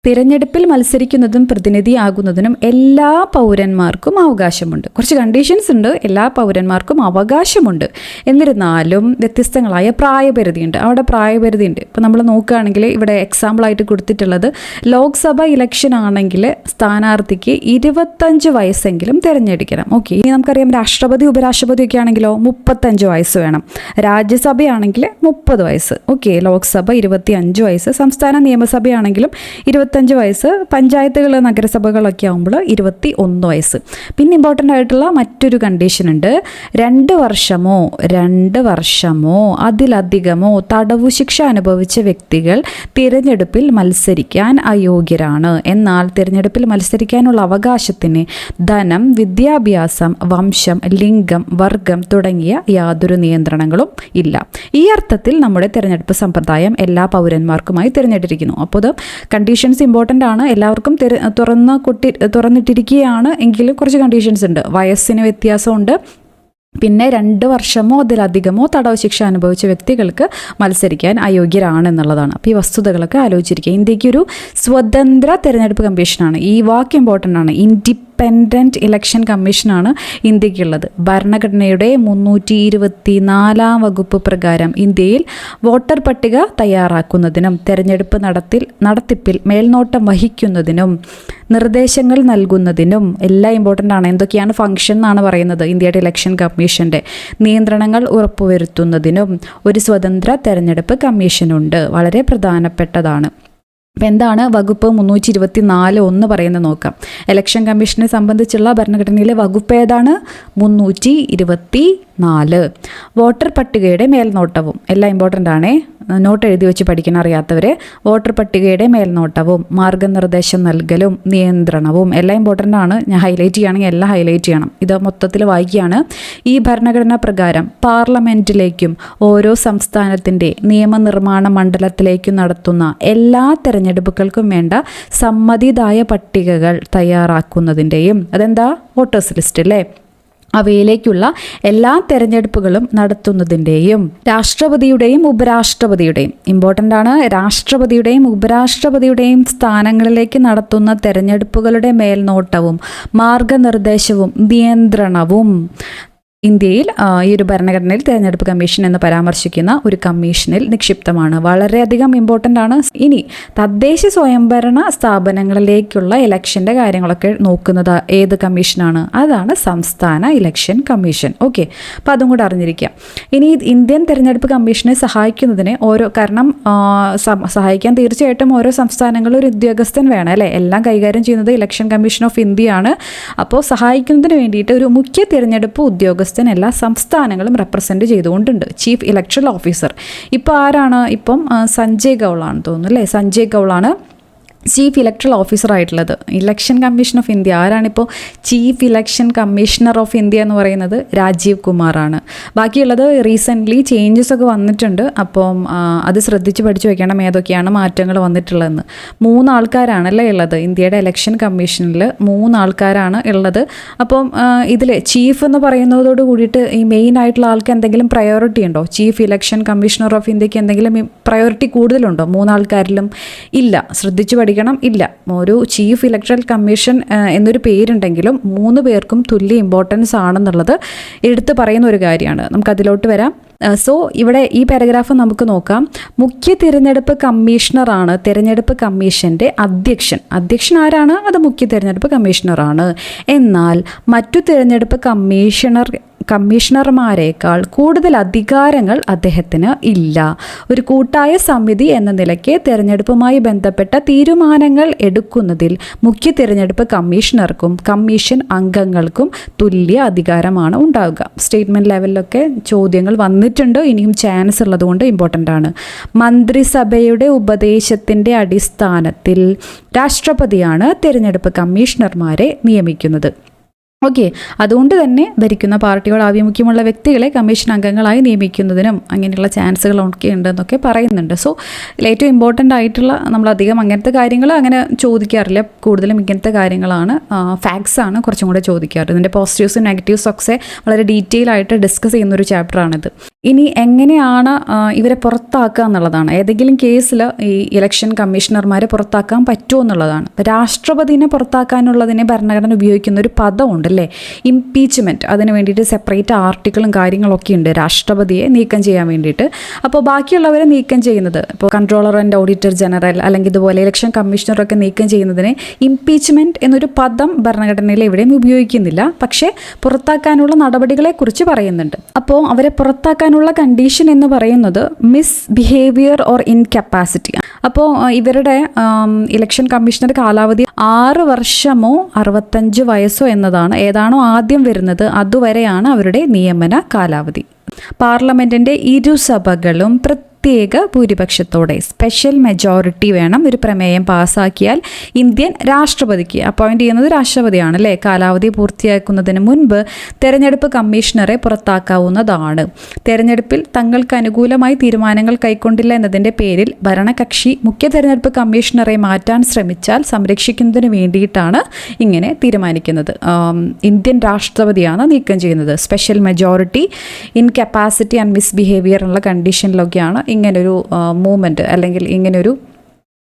തിരഞ്ഞെടുപ്പിൽ മത്സരിക്കുന്നതും പ്രതിനിധിയാകുന്നതിനും എല്ലാ പൗരന്മാർക്കും അവകാശമുണ്ട്. കുറച്ച് കണ്ടീഷൻസ് ഉണ്ട്. എല്ലാ പൗരന്മാർക്കും അവകാശമുണ്ട്. എന്നിരുന്നാലും വ്യത്യസ്തങ്ങളായ പ്രായപരിധിയുണ്ട്. അവിടെ പ്രായപരിധിയുണ്ട്. ഇപ്പോൾ നമ്മൾ നോക്കുകയാണെങ്കിൽ ഇവിടെ എക്സാമ്പിളായിട്ട് കൊടുത്തിട്ടുള്ളത് ലോക്സഭ ഇലക്ഷൻ ആണെങ്കിൽ സ്ഥാനാർത്ഥിക്ക് 25 വയസ്സെങ്കിലും തിരഞ്ഞെടുക്കണം. ഓക്കെ, ഇനി നമുക്കറിയാം രാഷ്ട്രപതി ഉപരാഷ്ട്രപതി ഒക്കെ ആണെങ്കിലോ 35 വയസ്സ് വേണം. രാജ്യസഭയാണെങ്കിൽ 30 വയസ്സ്. ഓക്കെ, ലോക്സഭ 25 വയസ്സ്. സംസ്ഥാന നിയമസഭയാണെങ്കിലും 25 വയസ്സ്. പഞ്ചായത്തുകൾ നഗരസഭകളൊക്കെ ആകുമ്പോൾ 21 വയസ്സ്. പിന്നെ ഇമ്പോർട്ടൻ്റ് ആയിട്ടുള്ള മറ്റൊരു കണ്ടീഷൻ ഉണ്ട്. 2 വർഷമോ അതിലധികമോ തടവു ശിക്ഷ അനുഭവിച്ച വ്യക്തികൾ തിരഞ്ഞെടുപ്പിൽ മത്സരിക്കാൻ അയോഗ്യരാണ്. എന്നാൽ തിരഞ്ഞെടുപ്പിൽ മത്സരിക്കാനുള്ള അവകാശത്തിന് ധനം, വിദ്യാഭ്യാസം, വംശം, ലിംഗം, വർഗം തുടങ്ങിയ യാതൊരു നിയന്ത്രണങ്ങളും ഇല്ല. ഈ അർത്ഥത്തിൽ നമ്മുടെ തിരഞ്ഞെടുപ്പ് സമ്പ്രദായം എല്ലാ പൗരന്മാർക്കുമായി തിരഞ്ഞെടുത്തിരിക്കുന്നു. അപ്പോൾ കണ്ടീഷൻസ് ഇമ്പോർട്ടൻ്റ് ആണ്. എല്ലാവർക്കും തുറന്നിട്ടിരിക്കുകയാണ്. എങ്കിലും കുറച്ച് കണ്ടീഷൻസ് ഉണ്ട്. വയസ്സിന് വ്യത്യാസമുണ്ട്. പിന്നെ 2 വർഷമോ അതിലധികമോ തടവ് ശിക്ഷ അനുഭവിച്ച വ്യക്തികൾക്ക് മത്സരിക്കാൻ അയോഗ്യരാണെന്നുള്ളതാണ്. അപ്പോൾ ഈ വസ്തുതകളൊക്കെ ആലോചിച്ചിരിക്കുക. ഇന്ത്യക്കൊരു സ്വതന്ത്ര തിരഞ്ഞെടുപ്പ് കമ്മീഷനാണ്. ഈ വാക്ക് ഇമ്പോർട്ടൻ്റ് ആണ്. ഇൻഡിപെൻഡൻറ്റ് ഇലക്ഷൻ കമ്മീഷനാണ് ഇന്ത്യക്കുള്ളത്. ഭരണഘടനയുടെ 324 വകുപ്പ് പ്രകാരം ഇന്ത്യയിൽ വോട്ടർ പട്ടിക തയ്യാറാക്കുന്നതിനും തിരഞ്ഞെടുപ്പ് നടത്തിപ്പിൽ മേൽനോട്ടം വഹിക്കുന്നതിനും നിർദ്ദേശങ്ങൾ നൽകുന്നതിനും എല്ലാം ഇമ്പോർട്ടൻ്റ് ആണ്. എന്തൊക്കെയാണ് ഫംഗ്ഷൻ എന്നാണ് പറയുന്നത്? ഇന്ത്യയുടെ ഇലക്ഷൻ കമ്മീഷൻ്റെ നിയന്ത്രണങ്ങൾ ഉറപ്പുവരുത്തുന്നതിനും ഒരു സ്വതന്ത്ര തെരഞ്ഞെടുപ്പ് കമ്മീഷനുണ്ട്. വളരെ പ്രധാനപ്പെട്ടതാണ്. അപ്പം എന്താണ് വകുപ്പ് 324 പറയുന്നത് നോക്കാം. ഇലക്ഷൻ കമ്മീഷനെ സംബന്ധിച്ചുള്ള ഭരണഘടനയിലെ വകുപ്പ് ഏതാണ്? 324. വോട്ടർ പട്ടികയുടെ മേൽനോട്ടവും എല്ലാം ഇമ്പോർട്ടൻ്റ് ആണേ. നോട്ട് എഴുതി വെച്ച് പഠിക്കാൻ അറിയാത്തവർ. വോട്ടർ പട്ടികയുടെ മേൽനോട്ടവും മാർഗനിർദ്ദേശം നൽകലും നിയന്ത്രണവും എല്ലാം ഇമ്പോർട്ടൻ്റ് ആണ്. ഞാൻ ഹൈലൈറ്റ് ചെയ്യുകയാണെങ്കിൽ എല്ലാം ഹൈലൈറ്റ് ചെയ്യണം. ഇത് മൊത്തത്തിൽ വായിക്കുകയാണ്. ഈ ഭരണഘടനാ പ്രകാരം പാർലമെൻറ്റിലേക്കും ഓരോ സംസ്ഥാനത്തിൻ്റെ നിയമനിർമ്മാണ മണ്ഡലത്തിലേക്കും നടത്തുന്ന എല്ലാ തെരഞ്ഞെടുപ്പുകൾക്കും വേണ്ട സമ്മതിദായ പട്ടികകൾ തയ്യാറാക്കുന്നതിൻ്റെയും, അതെന്താ വോട്ടേഴ്സ് ലിസ്റ്റ് അല്ലേ, അവയിലേക്കുള്ള എല്ലാ തെരഞ്ഞെടുപ്പുകളും നടത്തുന്നതിൻ്റെയും രാഷ്ട്രപതിയുടെയും ഉപരാഷ്ട്രപതിയുടെയും ഇമ്പോർട്ടൻ്റ് ആണ്, രാഷ്ട്രപതിയുടെയും ഉപരാഷ്ട്രപതിയുടെയും സ്ഥാനങ്ങളിലേക്ക് നടത്തുന്ന തെരഞ്ഞെടുപ്പുകളുടെ മേൽനോട്ടവും മാർഗനിർദ്ദേശവും നിയന്ത്രണവും ഇന്ത്യയിൽ ഈ ഒരു ഭരണഘടനയിൽ തെരഞ്ഞെടുപ്പ് കമ്മീഷൻ എന്ന് പരാമർശിക്കുന്ന ഒരു കമ്മീഷനിൽ നിക്ഷിപ്തമാണ്. വളരെയധികം ഇമ്പോർട്ടൻ്റ് ആണ്. ഇനി തദ്ദേശ സ്വയംഭരണ സ്ഥാപനങ്ങളിലേക്കുള്ള ഇലക്ഷൻ്റെ കാര്യങ്ങളൊക്കെ നോക്കുന്നത് ഏത് കമ്മീഷനാണ്? അതാണ് സംസ്ഥാന ഇലക്ഷൻ കമ്മീഷൻ. ഓക്കെ, അപ്പോൾ അതും കൂടെ അറിഞ്ഞിരിക്കുക. ഇനി ഇന്ത്യൻ തെരഞ്ഞെടുപ്പ് കമ്മീഷനെ സഹായിക്കുന്നതിന് കാരണം സഹായിക്കാൻ തീർച്ചയായിട്ടും ഓരോ സംസ്ഥാനങ്ങളും ഒരു ഉദ്യോഗസ്ഥൻ വേണം അല്ലേ? എല്ലാം കൈകാര്യം ചെയ്യുന്നത് ഇലക്ഷൻ കമ്മീഷൻ ഓഫ് ഇന്ത്യയാണ്. അപ്പോൾ സഹായിക്കുന്നതിന് വേണ്ടിയിട്ട് ഒരു മുഖ്യ തിരഞ്ഞെടുപ്പ് ഉദ്യോഗസ്ഥൻ എല്ലാ സംസ്ഥാനങ്ങളും റെപ്രസെൻറ്റ് ചെയ്തുകൊണ്ടുണ്ട്, ചീഫ് ഇലക്ടറൽ ഓഫീസർ. ഇപ്പോൾ ആരാണ്? ഇപ്പം സഞ്ജയ് കൗളാണ് തോന്നുന്നു അല്ലേ? സഞ്ജയ് കൗളാണ് ചീഫ് ഇലക്ടറൽ ഓഫീസർ ആയിട്ടുള്ളത്. ഇലക്ഷൻ കമ്മീഷൻ ഓഫ് ഇന്ത്യ ആരാണിപ്പോൾ chief election commissioner of India എന്ന് പറയുന്നത്? രാജീവ് കുമാറാണ്. ബാക്കിയുള്ളത് റീസെൻ്റ്ലി ചേഞ്ചസ് ഒക്കെ വന്നിട്ടുണ്ട്. അപ്പം അത് ശ്രദ്ധിച്ച് പഠിച്ചു വയ്ക്കണം ഏതൊക്കെയാണ് മാറ്റങ്ങൾ വന്നിട്ടുള്ളതെന്ന്. 3 ആൾക്കാരാണല്ലേ ഉള്ളത് ഇന്ത്യയുടെ ഇലക്ഷൻ കമ്മീഷനിൽ? 3 ആൾക്കാരാണ് ഉള്ളത്. അപ്പം ഇതിൽ ചീഫ് എന്ന് പറയുന്നതോട് കൂടിയിട്ട് ഈ മെയിൻ ആയിട്ടുള്ള ആൾക്ക് എന്തെങ്കിലും പ്രയോറിറ്റി ഉണ്ടോ? ചീഫ് ഇലക്ഷൻ കമ്മീഷണർ ഓഫ് ഇന്ത്യക്ക് എന്തെങ്കിലും പ്രയോറിറ്റി കൂടുതലുണ്ടോ 3 ആൾക്കാരിലും? ഇല്ല. ശ്രദ്ധിച്ച് പഠിക്കണം. ഇല്ല. ഒരു ചീഫ് ഇലക്ടറൽ കമ്മീഷൻ എന്നൊരു പേരുണ്ടെങ്കിലും 3 പേർക്കും തുല്യ ഇമ്പോർട്ടൻസ് ആണെന്നുള്ളത് എടുത്തു പറയുന്ന ഒരു കാര്യമാണ്. നമുക്കതിലോട്ട് വരാം. സോ ഇവിടെ ഈ പാരഗ്രാഫ് നമുക്ക് നോക്കാം. മുഖ്യ തിരഞ്ഞെടുപ്പ് കമ്മീഷണറാണ് തിരഞ്ഞെടുപ്പ് കമ്മീഷൻ്റെ അധ്യക്ഷൻ ആരാണ്? അത് മുഖ്യ തിരഞ്ഞെടുപ്പ് കമ്മീഷണറാണ്. എന്നാൽ മറ്റു തിരഞ്ഞെടുപ്പ് കമ്മീഷണർമാരേക്കാൾ കൂടുതൽ അധികാരങ്ങൾ അദ്ദേഹത്തിന് ഇല്ല. ഒരു കൂട്ടായ സമിതി എന്ന നിലയ്ക്ക് തിരഞ്ഞെടുപ്പുമായി ബന്ധപ്പെട്ട തീരുമാനങ്ങൾ എടുക്കുന്നതിൽ മുഖ്യ തിരഞ്ഞെടുപ്പ് കമ്മീഷണർക്കും കമ്മീഷൻ അംഗങ്ങൾക്കും തുല്യ അധികാരമാണ് ഉണ്ടാവുക. സ്റ്റേറ്റ്മെൻറ്റ് ലെവലിലൊക്കെ ചോദ്യങ്ങൾ വന്നിട്ടുണ്ട്. ഇനിയും ചാൻസ് ഉള്ളതുകൊണ്ട് ഇമ്പോർട്ടൻ്റ് ആണ്. മന്ത്രിസഭയുടെ ഉപദേശത്തിൻ്റെ അടിസ്ഥാനത്തിൽ രാഷ്ട്രപതിയാണ് തിരഞ്ഞെടുപ്പ് കമ്മീഷണർമാരെ നിയമിക്കുന്നത്. ഓക്കെ, അതുകൊണ്ട് തന്നെ ഭരിക്കുന്ന പാർട്ടിയോട് ആഭിമുഖ്യമുള്ള വ്യക്തികളെ കമ്മീഷൻ അംഗങ്ങളായി നിയമിക്കുന്നതിനും അങ്ങനെയുള്ള ചാൻസുകളൊക്കെ ഉണ്ടെന്നൊക്കെ പറയുന്നുണ്ട്. സോ ഏറ്റവും ഇമ്പോർട്ടൻ്റ് ആയിട്ടുള്ള നമ്മളധികം അങ്ങനത്തെ കാര്യങ്ങൾ അങ്ങനെ ചോദിക്കാറില്ല. കൂടുതലും ഇങ്ങനത്തെ കാര്യങ്ങളാണ്, ഫാക്ട്സ് ആണ് കുറച്ചും കൂടെ ചോദിക്കാറ്. ഇതിൻ്റെ പോസിറ്റീവ്സും നെഗറ്റീവ്സും ഒക്കെ വളരെ ഡീറ്റെയിൽ ആയിട്ട് ഡിസ്കസ് ചെയ്യുന്നൊരു ചാപ്റ്ററാണിത്. ഇനി എങ്ങനെയാണ് ഇവരെ പുറത്താക്കുക എന്നുള്ളതാണ്. ഏതെങ്കിലും കേസിൽ ഈ ഇലക്ഷൻ കമ്മീഷണർമാരെ പുറത്താക്കാൻ പറ്റുമോ എന്നുള്ളതാണ്. രാഷ്ട്രപതിനെ പുറത്താക്കാനുള്ളതിനെ ഭരണഘടന ഉപയോഗിക്കുന്ന ഒരു പദമുണ്ട് അല്ലേ, ഇംപീച്ച്മെൻറ്റ്. അതിന് വേണ്ടിയിട്ട് സെപ്പറേറ്റ് ആർട്ടിക്കിളും കാര്യങ്ങളൊക്കെ ഉണ്ട് രാഷ്ട്രപതിയെ നീക്കം ചെയ്യാൻ വേണ്ടിയിട്ട്. അപ്പോൾ ബാക്കിയുള്ളവരെ നീക്കം ചെയ്യുന്നത് ഇപ്പോൾ കൺട്രോളർ ആൻഡ് ഓഡിറ്റർ ജനറൽ അല്ലെങ്കിൽ ഇതുപോലെ ഇലക്ഷൻ കമ്മീഷണറൊക്കെ നീക്കം ചെയ്യുന്നതിന് ഇംപീച്ച്മെൻറ്റ് എന്നൊരു പദം ഭരണഘടനയിൽ എവിടെയും ഉപയോഗിക്കുന്നില്ല. പക്ഷേ പുറത്താക്കാനുള്ള നടപടികളെക്കുറിച്ച് പറയുന്നുണ്ട്. അപ്പോൾ അവരെ പുറത്താക്കാനുള്ള കണ്ടീഷൻ എന്ന് പറയുന്നത് മിസ് ബിഹേവിയർ ഓർ ഇൻകപ്പാസിറ്റി. അപ്പോൾ ഇവരുടെ ഇലക്ഷൻ കമ്മീഷണർ കാലാവധി 6 വർഷമോ 65 വയസ്സോ എന്നതാണ്. ഏതാണോ ആദ്യം വരുന്നത് അതുവരെയാണ് അവരുടെ നിയമന കാലാവധി. പാർലമെൻറ്റിൻ്റെ ഇരുസഭകളും പ്രത്യേക ഭൂരിപക്ഷത്തോടെ സ്പെഷ്യൽ മെജോറിറ്റി വേണം ഒരു പ്രമേയം പാസ്സാക്കിയാൽ ഇന്ത്യൻ രാഷ്ട്രപതിക്ക് അപ്പോയിൻറ്റ് ചെയ്യുന്നത് രാഷ്ട്രപതിയാണ് അല്ലേ. കാലാവധി പൂർത്തിയാക്കുന്നതിന് മുൻപ് തെരഞ്ഞെടുപ്പ് കമ്മീഷണറെ പുറത്താക്കാവുന്നതാണ്. തെരഞ്ഞെടുപ്പിൽ തങ്ങൾക്ക് അനുകൂലമായി തീരുമാനങ്ങൾ കൈക്കൊണ്ടില്ല എന്നതിൻ്റെ പേരിൽ ഭരണകക്ഷി മുഖ്യ തെരഞ്ഞെടുപ്പ് കമ്മീഷണറെ മാറ്റാൻ ശ്രമിച്ചാൽ സംരക്ഷിക്കുന്നതിന് വേണ്ടിയിട്ടാണ് ഇങ്ങനെ തീരുമാനിക്കുന്നത്. ഇന്ത്യൻ രാഷ്ട്രപതിയാണ് നീക്കം ചെയ്യുന്നത്. Special majority, incapacity and misbehaviour എന്നുള്ള കണ്ടീഷനിലൊക്കെയാണ് ഇങ്ങനൊരു മൂവ്മെൻറ്റ് അല്ലെങ്കിൽ ഇങ്ങനൊരു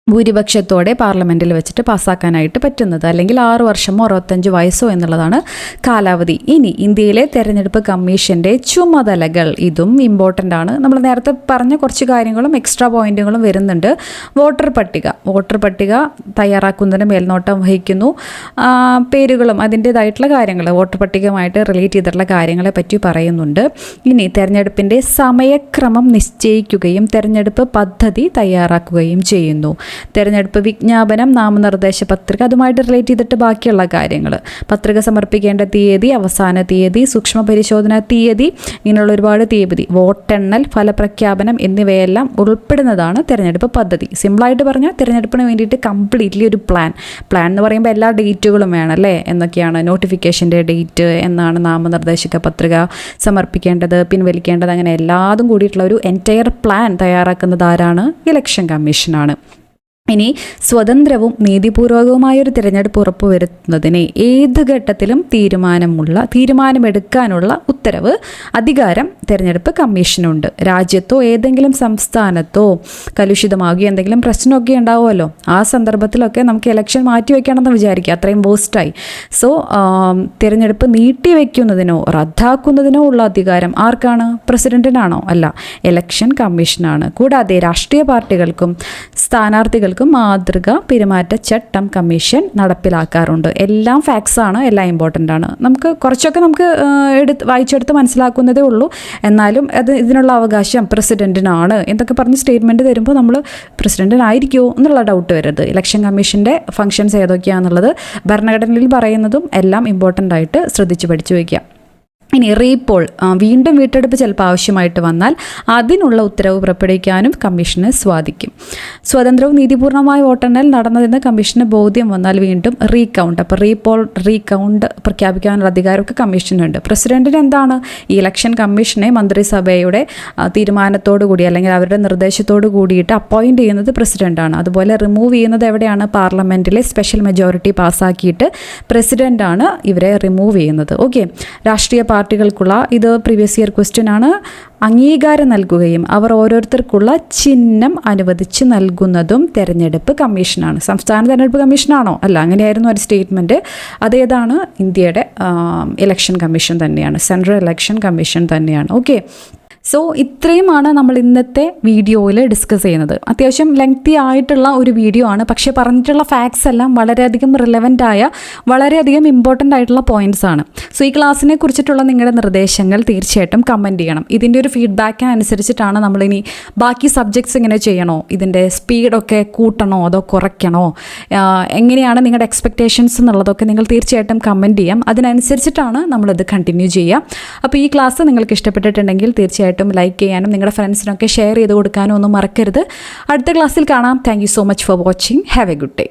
ഭൂരിപക്ഷത്തോടെ പാർലമെൻറ്റിൽ വെച്ചിട്ട് പാസ്സാക്കാനായിട്ട് പറ്റുന്നത്. അല്ലെങ്കിൽ 6 വർഷമോ 65 വയസ്സോ എന്നുള്ളതാണ് കാലാവധി. ഇനി ഇന്ത്യയിലെ തെരഞ്ഞെടുപ്പ് കമ്മീഷൻ്റെ ചുമതലകൾ, ഇതും ഇമ്പോർട്ടൻ്റ് ആണ്. നമ്മൾ നേരത്തെ പറഞ്ഞ കുറച്ച് കാര്യങ്ങളും എക്സ്ട്രാ പോയിന്റുകളും വരുന്നുണ്ട്. വോട്ടർ പട്ടിക തയ്യാറാക്കുന്നതിന് മേൽനോട്ടം വഹിക്കുന്നു. പേരുകളും അതിൻ്റേതായിട്ടുള്ള കാര്യങ്ങൾ വോട്ടർ പട്ടികയുമായിട്ട് റിലേറ്റ് ചെയ്തിട്ടുള്ള കാര്യങ്ങളെ പറ്റി പറയുന്നുണ്ട്. ഇനി തെരഞ്ഞെടുപ്പിൻ്റെ സമയക്രമം നിശ്ചയിക്കുകയും തെരഞ്ഞെടുപ്പ് പദ്ധതി തയ്യാറാക്കുകയും ചെയ്യുന്നു. തെരഞ്ഞെടുപ്പ് വിജ്ഞാപനം, നാമനിർദ്ദേശ പത്രിക, അതുമായിട്ട് റിലേറ്റ് ചെയ്തിട്ട് ബാക്കിയുള്ള കാര്യങ്ങൾ, പത്രിക സമർപ്പിക്കേണ്ട തീയതി, അവസാന തീയതി, സൂക്ഷ്മ പരിശോധന തീയതി, ഇങ്ങനെയുള്ള ഒരുപാട് തീയതി, വോട്ടെണ്ണൽ, ഫലപ്രഖ്യാപനം എന്നിവയെല്ലാം ഉൾപ്പെടുന്നതാണ് തെരഞ്ഞെടുപ്പ് പദ്ധതി. സിമ്പിളായിട്ട് പറഞ്ഞാൽ തെരഞ്ഞെടുപ്പിന് വേണ്ടിയിട്ട് കംപ്ലീറ്റ്ലി ഒരു പ്ലാൻ എന്ന് പറയുമ്പോൾ എല്ലാ ഡേറ്റുകളും വേണം അല്ലേ. എന്നൊക്കെയാണ് നോട്ടിഫിക്കേഷൻ്റെ ഡേറ്റ്, എന്നാണ് നാമനിർദ്ദേശക പത്രിക സമർപ്പിക്കേണ്ടത്, പിൻവലിക്കേണ്ടത്, അങ്ങനെ എല്ലാതും കൂടിയിട്ടുള്ള ഒരു എൻറ്റയർ പ്ലാൻ തയ്യാറാക്കുന്നത് ആരാണ്? ഇലക്ഷൻ കമ്മീഷനാണ്. ഇനി സ്വതന്ത്രവും നീതിപൂർവകവുമായൊരു തിരഞ്ഞെടുപ്പ് ഉറപ്പുവരുത്തുന്നതിന് ഏത് ഘട്ടത്തിലും തീരുമാനമെടുക്കാനുള്ള ഉത്തരവ് അധികാരം തിരഞ്ഞെടുപ്പ് കമ്മീഷനുണ്ട്. രാജ്യത്തോ ഏതെങ്കിലും സംസ്ഥാനത്തോ കലുഷിതമാകുകയോ എന്തെങ്കിലും പ്രശ്നമൊക്കെ ഉണ്ടാവുമല്ലോ, ആ സന്ദർഭത്തിലൊക്കെ നമുക്ക് ഇലക്ഷൻ മാറ്റിവെക്കണമെന്ന് വിചാരിക്കുക, അത്രയും ബൂസ്റ്റായി. സോ തിരഞ്ഞെടുപ്പ് നീട്ടിവെക്കുന്നതിനോ റദ്ദാക്കുന്നതിനോ ഉള്ള അധികാരം ആർക്കാണ്? പ്രസിഡന്റിനാണോ? അല്ല, ഇലക്ഷൻ കമ്മീഷനാണ്. കൂടാതെ രാഷ്ട്രീയ പാർട്ടികൾക്കും സ്ഥാനാർത്ഥികൾക്കും മാതൃക പെരുമാറ്റച്ചട്ടം കമ്മീഷൻ നടപ്പിലാക്കാറുണ്ട്. എല്ലാം ഫാക്ട്സാണ്, എല്ലാം ഇമ്പോർട്ടൻ്റ് ആണ്. കുറച്ചൊക്കെ നമുക്ക് വായിച്ചെടുത്ത് മനസ്സിലാക്കുന്നതേ ഉള്ളൂ. എന്നാലും ഇതിനുള്ള അവകാശം പ്രസിഡന്റിനാണ് എന്നൊക്കെ പറഞ്ഞ് സ്റ്റേറ്റ്മെൻറ്റ് തരുമ്പോൾ നമ്മൾ പ്രസിഡന്റിനായിരിക്കുമോ എന്നുള്ള ഡൗട്ട് വരരുത്. ഇലക്ഷൻ കമ്മീഷൻ്റെ ഫങ്ഷൻസ് ഏതൊക്കെയാണെന്നുള്ളത് ഭരണഘടനയിൽ പറയുന്നതും എല്ലാം ഇമ്പോർട്ടൻ്റ് ആയിട്ട് ശ്രദ്ധിച്ച് പഠിച്ചു വയ്ക്കുക. ഇനി റീപോൾ, വീണ്ടും വീട്ടെടുപ്പ് ചിലപ്പോൾ ആവശ്യമായിട്ട് വന്നാൽ അതിനുള്ള ഉത്തരവ് പുറപ്പെടുവിക്കാനും കമ്മീഷന് സ്വാധിക്കും. സ്വതന്ത്രവും നീതിപൂർണമായ വോട്ടെണ്ണൽ നടന്നതെന്ന് കമ്മീഷന് ബോധ്യം വന്നാൽ വീണ്ടും റീകൗണ്ട്, അപ്പോൾ റീകൗണ്ട് പ്രഖ്യാപിക്കാനുള്ള അധികാരമൊക്കെ കമ്മീഷനുണ്ട്. പ്രസിഡന്റിന് എന്താണ്? ഈ ഇലക്ഷൻ കമ്മീഷനെ മന്ത്രിസഭയുടെ തീരുമാനത്തോടു കൂടി അല്ലെങ്കിൽ അവരുടെ നിർദ്ദേശത്തോടു കൂടിയിട്ട് അപ്പോയിൻറ്റ് ചെയ്യുന്നത് പ്രസിഡന്റാണ്. അതുപോലെ റിമൂവ് ചെയ്യുന്നത് എവിടെയാണ്? പാർലമെൻറ്റിലെ സ്പെഷ്യൽ മെജോറിറ്റി പാസ്സാക്കിയിട്ട് പ്രസിഡന്റാണ് ഇവരെ റിമൂവ് ചെയ്യുന്നത്. ഓക്കെ, രാഷ്ട്രീയ പാർട്ടികൾക്കുള്ള ഇത് പ്രീവിയസ് ഇയർ ക്വസ്റ്റ്യൻ ആണ്. അംഗീകാരം നൽകുകയും അവർ ഓരോരുത്തർക്കുള്ള ചിഹ്നം അനുവദിച്ച് നൽകുന്നതും തെരഞ്ഞെടുപ്പ് കമ്മീഷനാണ്. സംസ്ഥാന തെരഞ്ഞെടുപ്പ് കമ്മീഷനാണോ? അല്ല, അങ്ങനെയായിരുന്നു ഒരു സ്റ്റേറ്റ്മെൻറ്റ്. അതേതാണ്? ഇന്ത്യയുടെ ഇലക്ഷൻ കമ്മീഷൻ തന്നെയാണ്, സെൻട്രൽ ഇലക്ഷൻ കമ്മീഷൻ തന്നെയാണ്. ഓക്കെ, സോ ഇത്രയുമാണ് നമ്മൾ ഇന്നത്തെ വീഡിയോയിൽ ഡിസ്കസ് ചെയ്യുന്നത്. അത്യാവശ്യം ലെങ്തി ആയിട്ടുള്ള ഒരു വീഡിയോ ആണ്, പക്ഷേ പറഞ്ഞിട്ടുള്ള ഫാക്ട്സ് എല്ലാം വളരെയധികം റിലവൻ്റ് ആയ വളരെയധികം ഇമ്പോർട്ടൻ്റ് ആയിട്ടുള്ള പോയിൻറ്റ്സ് ആണ്. സോ ഈ ക്ലാസ്സിനെ കുറിച്ചിട്ടുള്ള നിങ്ങളുടെ നിർദ്ദേശങ്ങൾ തീർച്ചയായിട്ടും കമൻറ്റ് ചെയ്യണം. ഇതിൻ്റെ ഒരു ഫീഡ്ബാക്ക് അനുസരിച്ചിട്ടാണ് നമ്മളിനി ബാക്കി സബ്ജക്ട്സ് എങ്ങനെ ചെയ്യണോ, ഇതിൻ്റെ സ്പീഡൊക്കെ കൂട്ടണോ അതോ കുറയ്ക്കണോ, എങ്ങനെയാണ് നിങ്ങളുടെ എക്സ്പെക്റ്റേഷൻസ് എന്നുള്ളതൊക്കെ നിങ്ങൾ തീർച്ചയായിട്ടും കമൻറ്റ് ചെയ്യാം. അതിനനുസരിച്ചിട്ടാണ് നമ്മളിത് കണ്ടിന്യൂ ചെയ്യുക. അപ്പോൾ ഈ ക്ലാസ് നിങ്ങൾക്ക് ഇഷ്ടപ്പെട്ടിട്ടുണ്ടെങ്കിൽ തീർച്ചയായിട്ടും ലൈക്ക് ചെയ്യാനും നിങ്ങളുടെ ഫ്രണ്ട്സിനൊക്കെ ഷെയർ ചെയ്ത് കൊടുക്കാനും ഒന്നും മറക്കരുത്. അടുത്ത ക്ലാസ്സിൽ കാണാം. Thank you so much for watching. Have A good day.